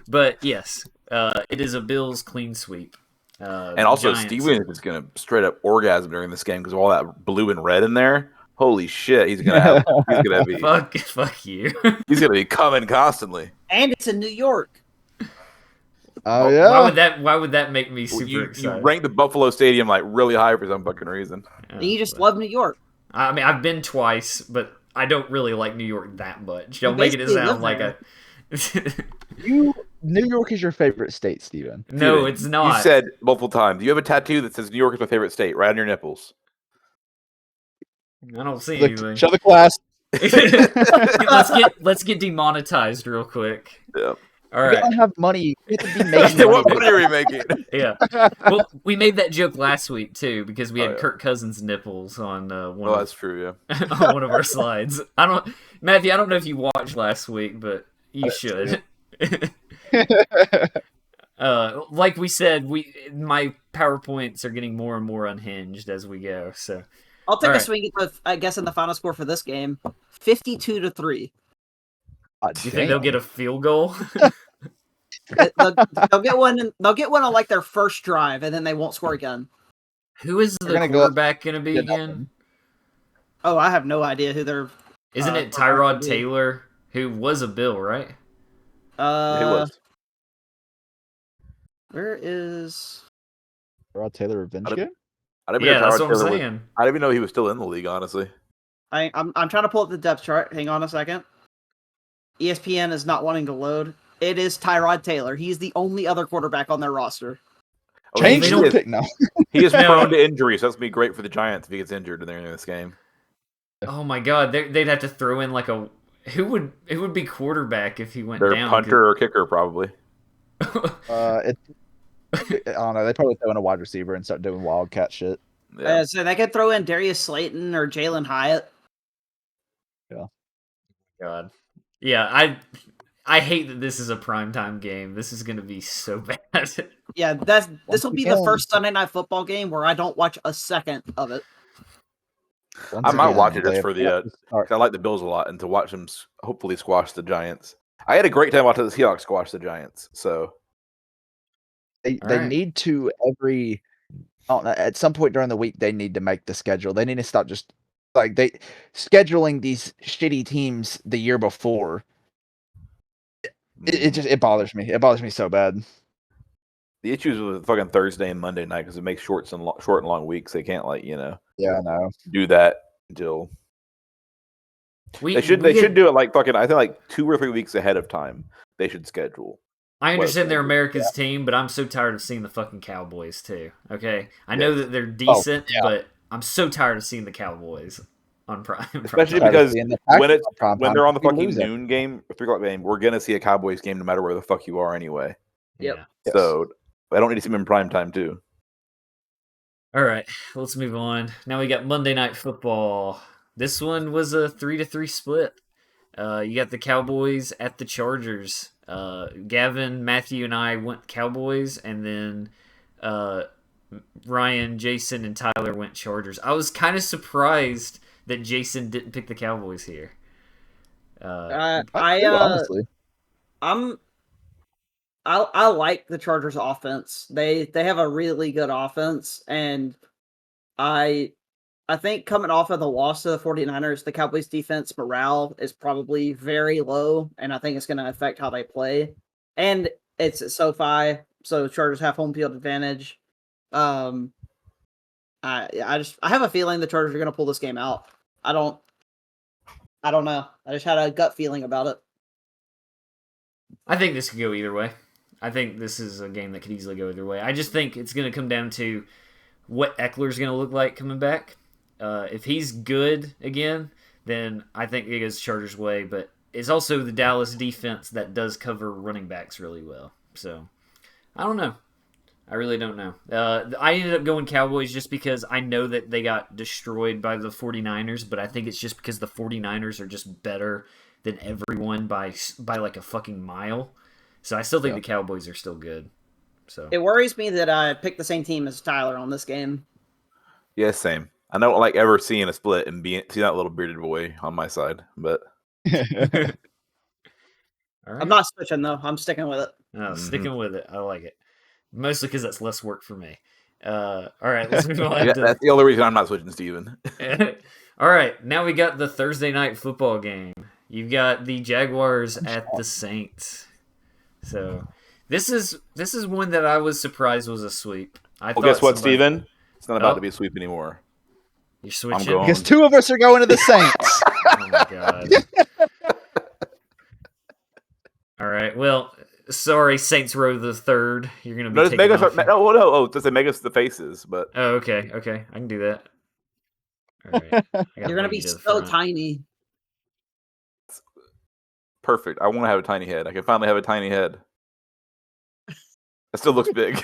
S2: But, yes, it is a Bills clean sweep.
S1: And also, Steven is going to straight up orgasm during this game because of all that blue and red in there. Holy shit, he's gonna be
S2: fuck you.
S1: He's gonna be coming constantly.
S3: And it's in New York.
S4: Oh yeah.
S2: Why would that make me super excited?
S1: You rank the Buffalo Stadium like really high for some fucking reason.
S3: You just love New York.
S2: I mean, I've been twice, but I don't really like New York that much. Don't make it sound like a.
S4: New York is your favorite state, Steven.
S2: No, it's not.
S1: You said multiple times. You have a tattoo that says New York is my favorite state right on your nipples.
S2: I don't see anything.
S4: Show the class.
S2: let's get demonetized real quick.
S1: Yeah.
S2: All right.
S4: You don't have money. You have to be making
S1: what money are we making?
S2: Yeah. Well, we made that joke last week too because we had Kirk Cousins' nipples on one.
S1: That's true. Yeah.
S2: On one of our slides. Matthew. I don't know if you watched last week, but you should. Like we said, my PowerPoints are getting more and more unhinged as we go. So
S3: I'll take a swing at I guess in the final score for this game, 52-3.
S2: Do you think they'll get a field goal?
S3: They'll get one. They'll get one on like their first drive, and then they won't score again.
S2: Who is the quarterback going to be again?
S3: Oh, I have no idea who they're.
S2: Isn't it Tyrod Taylor, who was a Bill, right?
S1: He was.
S3: Where is
S4: Tyrod Taylor revenge game?
S2: That's what I'm saying.
S1: I didn't even know he was still in the league, honestly.
S3: I'm trying to pull up the depth chart. Hang on a second. ESPN is not wanting to load. It is Tyrod Taylor. He's the only other quarterback on their roster.
S4: Change your pick now.
S1: He is prone to injury, so that's gonna be great for the Giants if he gets injured in this game.
S2: Oh my God, they'd have to throw in like a who would be quarterback if he went
S1: Their
S2: down?
S1: Punter or kicker probably.
S4: I don't know. They probably throw in a wide receiver and start doing wildcat shit.
S3: Yeah. So they could throw in Darius Slayton or Jalen Hyatt.
S4: Yeah.
S2: God. Yeah, I hate that this is a primetime game. This is going to be so bad.
S3: Yeah, this will be the first Sunday Night Football game where I don't watch a second of it.
S1: I might watch it just for the I like the Bills a lot, and to watch them hopefully squash the Giants. I had a great time watching the Seahawks squash the Giants. So
S4: they need to at some point during the week they need to make the schedule. They need to stop just like scheduling these shitty teams the year before. It bothers me. It bothers me so bad.
S1: The issues with fucking Thursday and Monday night because it makes short and long weeks. They can't
S4: Yeah, I know.
S1: do that until they should do it like fucking I think like 2 or 3 weeks ahead of time. They should schedule.
S2: I understand they're America's team, but I'm so tired of seeing the fucking Cowboys too. Okay, I know that they're decent, but I'm so tired of seeing the Cowboys on prime.
S1: Especially because when they're on the fucking noon game, 3 o'clock game, we're gonna see a Cowboys game no matter where the fuck you are anyway.
S3: Yep.
S1: So I don't need to see them in prime time too.
S2: All right, let's move on. Now we got Monday Night Football. This one was a 3-3 split. You got the Cowboys at the Chargers. Gavin, Matthew, and I went Cowboys, and then Ryan, Jason, and Tyler went Chargers. I was kind of surprised that Jason didn't pick the Cowboys here.
S4: Honestly,
S3: I like the Chargers offense. They have a really good offense, and I think coming off of the loss to the 49ers, the Cowboys defense morale is probably very low, and I think it's going to affect how they play. And it's at SoFi, so Chargers have home field advantage. I have a feeling the Chargers are going to pull this game out. I don't know. I just had a gut feeling about it.
S2: I think this could go either way. I think this is a game that could easily go either way. I just think it's going to come down to what Eckler's going to look like coming back. If he's good again, then I think it goes Chargers' way. But it's also the Dallas defense that does cover running backs really well. So, I don't know. I really don't know. I ended up going Cowboys just because I know that they got destroyed by the 49ers, but I think it's just because the 49ers are just better than everyone by like a fucking mile. So I still think the Cowboys are still good. So
S3: it worries me that I picked the same team as Tyler on this game.
S1: Yeah, same. I don't like ever seeing a split and see that little bearded boy on my side, but
S2: all right.
S3: I'm not switching though. I'm sticking with it.
S2: No, sticking with it. I like it. Mostly because that's less work for me. All right, let's move on.
S1: That's the only reason I'm not switching, Steven.
S2: All right, now we got the Thursday night football game. You've got the Jaguars at the Saints. So this is one that I was surprised was a sweep.
S1: Guess what, Steven? It's not about to be a sweep anymore.
S2: You're switching?
S4: Because 2 of us are going to the Saints.
S2: Oh my god. All right, well, sorry, Saints Row the Third. You're going to be taking off.
S1: No. Does it make us the faces? But
S2: oh, okay, I can do that. All right,
S3: you're going to be so tiny.
S1: Perfect. I want to have a tiny head. I can finally have a tiny head. It still looks big.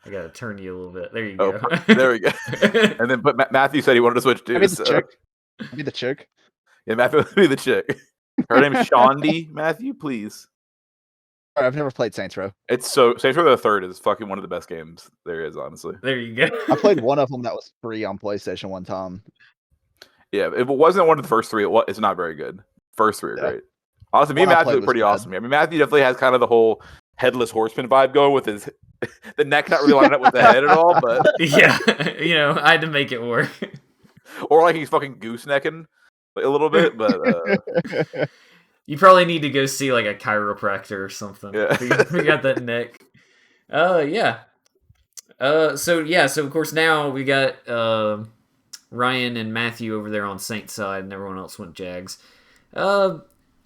S2: I gotta turn you a little bit. There you go.
S1: There we go. And then, but Matthew said he wanted to switch too.
S4: Be the chick.
S1: Yeah, Matthew would be the chick. Her name is Shondi. Matthew, please.
S4: I've never played Saints Row.
S1: Saints Row the Third is fucking one of the best games there is, honestly.
S2: There you go.
S4: I played one of them that was free on PlayStation one time.
S1: Yeah, if it wasn't one of the first 3, it's not very good. First 3 are great. Honestly, me and Matthew are pretty awesome. I mean, Matthew definitely has kind of the whole headless horseman vibe going with his the neck not really lining up with the head at all. But
S2: yeah, I had to make it work.
S1: Or like he's fucking goosenecking a little bit, but
S2: you probably need to go see like a chiropractor or something.
S1: Yeah,
S2: we got that neck. Yeah. So of course now we got Ryan and Matthew over there on Saints side, and everyone else went Jags.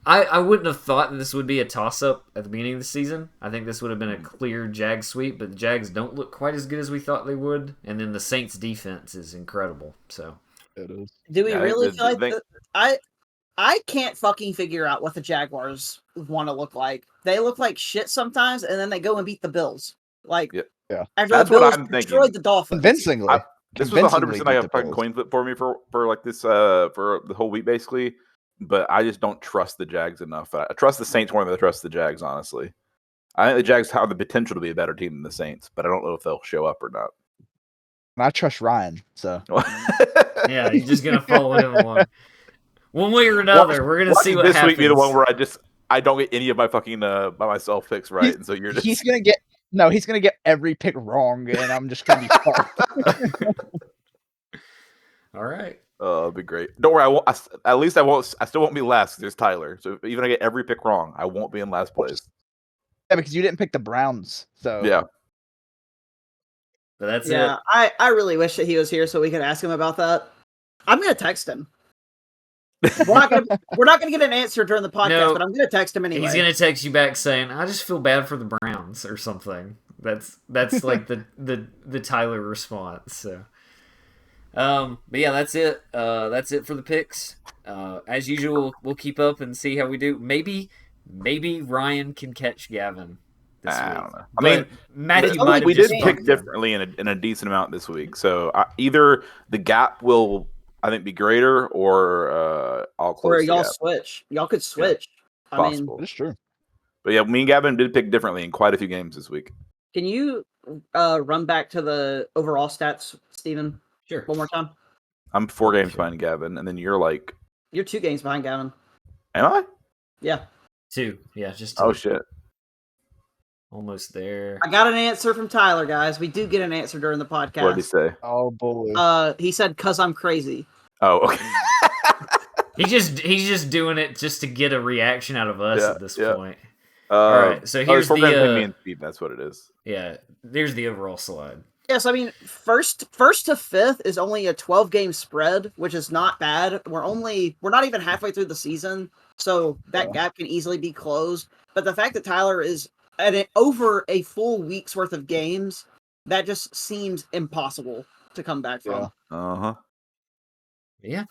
S2: I wouldn't have thought that this would be a toss-up at the beginning of the season. I think this would have been a clear Jags sweep, but the Jags don't look quite as good as we thought they would. And then the Saints' defense is incredible. So
S4: it is.
S3: Do we really feel like I can't fucking figure out what the Jaguars want to look like. They look like shit sometimes, and then they go and beat the Bills. Like, after
S1: that's
S3: the Bills
S1: what I'm
S3: destroyed
S1: thinking.
S3: the Dolphins.
S4: Convincingly.
S1: This was 100% like a fucking coin flip for me for like this for the whole week basically. But I just don't trust the Jags enough. I trust the Saints more than I trust the Jags, honestly. I think the Jags have the potential to be a better team than the Saints, but I don't know if they'll show up or not.
S4: I trust Ryan, so.
S2: Yeah, you're just going to follow him along. One way or another, we're going to see what happens.
S1: This week be the one where I don't get any of my fucking by myself picks right, and so you're just...
S4: He's going to get every pick wrong, and I'm just going to be fucked.
S2: All right.
S1: It'll be great. Don't worry. At least I won't. I still won't be last. There's Tyler. So even if I get every pick wrong, I won't be in last place.
S4: Yeah, because you didn't pick the Browns. So
S1: yeah.
S2: But that's it.
S3: I really wish that he was here so we could ask him about that. I'm gonna text him. We're not gonna get an answer during the podcast, but I'm gonna text him anyway.
S2: He's gonna text you back saying, "I just feel bad for the Browns" or something. That's like the Tyler response. So. But yeah, that's it. That's it for the picks. As usual, we'll keep up and see how we do. Maybe Ryan can catch Gavin this week.
S1: I don't know.
S2: I mean, Matthew might have
S1: we
S2: just
S1: did pick differently in a decent amount this week. So either the gap will, I think, be greater, or I'll close.
S3: Or y'all switch. Y'all could switch.
S1: Yeah, I mean,
S4: that's true.
S1: But yeah, me and Gavin did pick differently in quite a few games this week.
S3: Can you run back to the overall stats, Steven?
S2: Sure.
S3: One more time.
S1: I'm 4 games behind Gavin, and then you're
S3: 2 games behind Gavin.
S1: Am I?
S3: Yeah.
S2: 2. Yeah, just 2.
S1: Oh shit.
S2: Almost there.
S3: I got an answer from Tyler, guys. We do get an answer during the podcast.
S1: What did he say?
S4: Oh boy.
S3: He said, "'Cause I'm crazy."
S1: Oh, okay.
S2: He's just doing it just to get a reaction out of us at this point.
S1: All
S2: right. So here's
S1: me and Steve, that's what it is.
S2: Yeah. There's the overall slide.
S3: Yes, I mean, first to fifth is only a 12-game spread, which is not bad. We're not even halfway through the season, so that gap can easily be closed. But the fact that Tyler is at over a full week's worth of games, that just seems impossible to come back from.
S2: Yeah.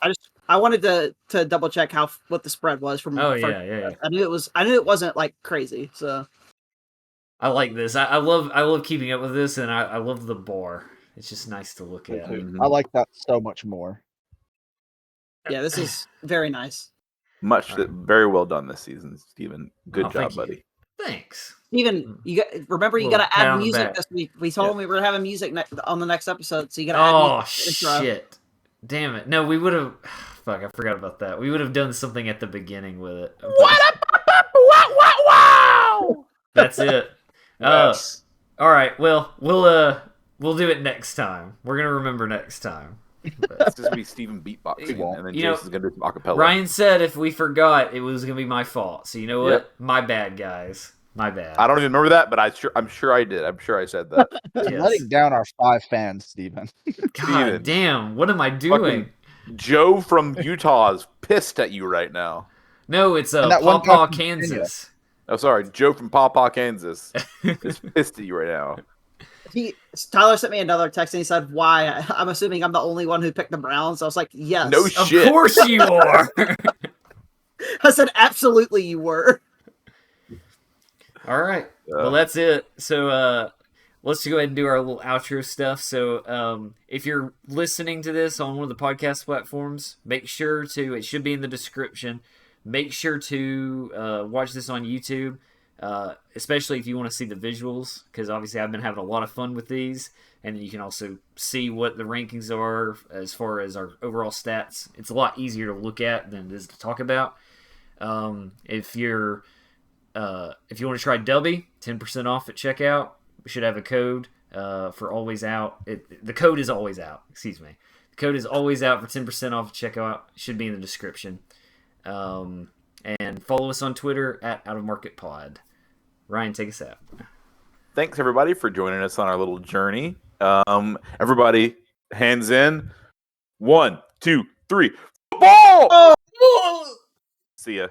S3: I wanted to double check what the spread was from.
S2: Yeah.
S3: I knew it wasn't like crazy. So.
S2: I like this. I love keeping up with this, and I love the bar. It's just nice to look at.
S4: I like that so much more.
S3: Yeah, this is very nice.
S1: Very well done this season, Steven. Good job, buddy.
S2: Thanks.
S3: Steven, you got to add music this week. We told him we were having music on the next episode, so you got to add music. Oh,
S2: shit. Damn it. No, we would have... Fuck, I forgot about that. We would have done something at the beginning with it.
S3: Wow!
S2: That's it.
S1: Yes.
S2: All right. Well, we'll do it next time. We're gonna remember next time.
S1: It's just be Steven beatboxing, and then Jason's gonna do some acapella.
S2: Ryan said if we forgot, it was gonna be my fault. So you know what? Yep. My bad, guys. My bad.
S1: I don't even remember that, but I'm sure I did. I'm sure I said that.
S4: Yes. Letting down our 5 fans, Steven.
S2: God damn! What am I doing?
S1: Fucking Joe from Utah is pissed at you right now.
S2: No, it's Pawpaw, Kansas.
S1: Oh, sorry, Joe from Pawpaw, Kansas is pissed at you right now.
S3: Tyler sent me another text and he said, "Why?" I'm assuming I'm the only one who picked the Browns. I was like, "Yes,
S1: no shit.
S2: Of course you are."
S3: I said, "Absolutely, you were."
S2: All right. Well, that's it. So let's go ahead and do our little outro stuff. So if you're listening to this on one of the podcast platforms, make sure to. It should be in the description. Make sure to watch this on YouTube, especially if you want to see the visuals, because obviously I've been having a lot of fun with these, and you can also see what the rankings are as far as our overall stats. It's a lot easier to look at than it is to talk about. If you want to try Dubby, 10% off at checkout. We should have a code for Always Out. The code is Always Out. Excuse me. The code is Always Out for 10% off at checkout. It should be in the description. And follow us on Twitter at Out of Market Pod. Ryan, take us out.
S1: Thanks everybody for joining us on our little journey. Everybody, hands in. 1, 2, 3. Football!
S3: Oh!
S1: See ya.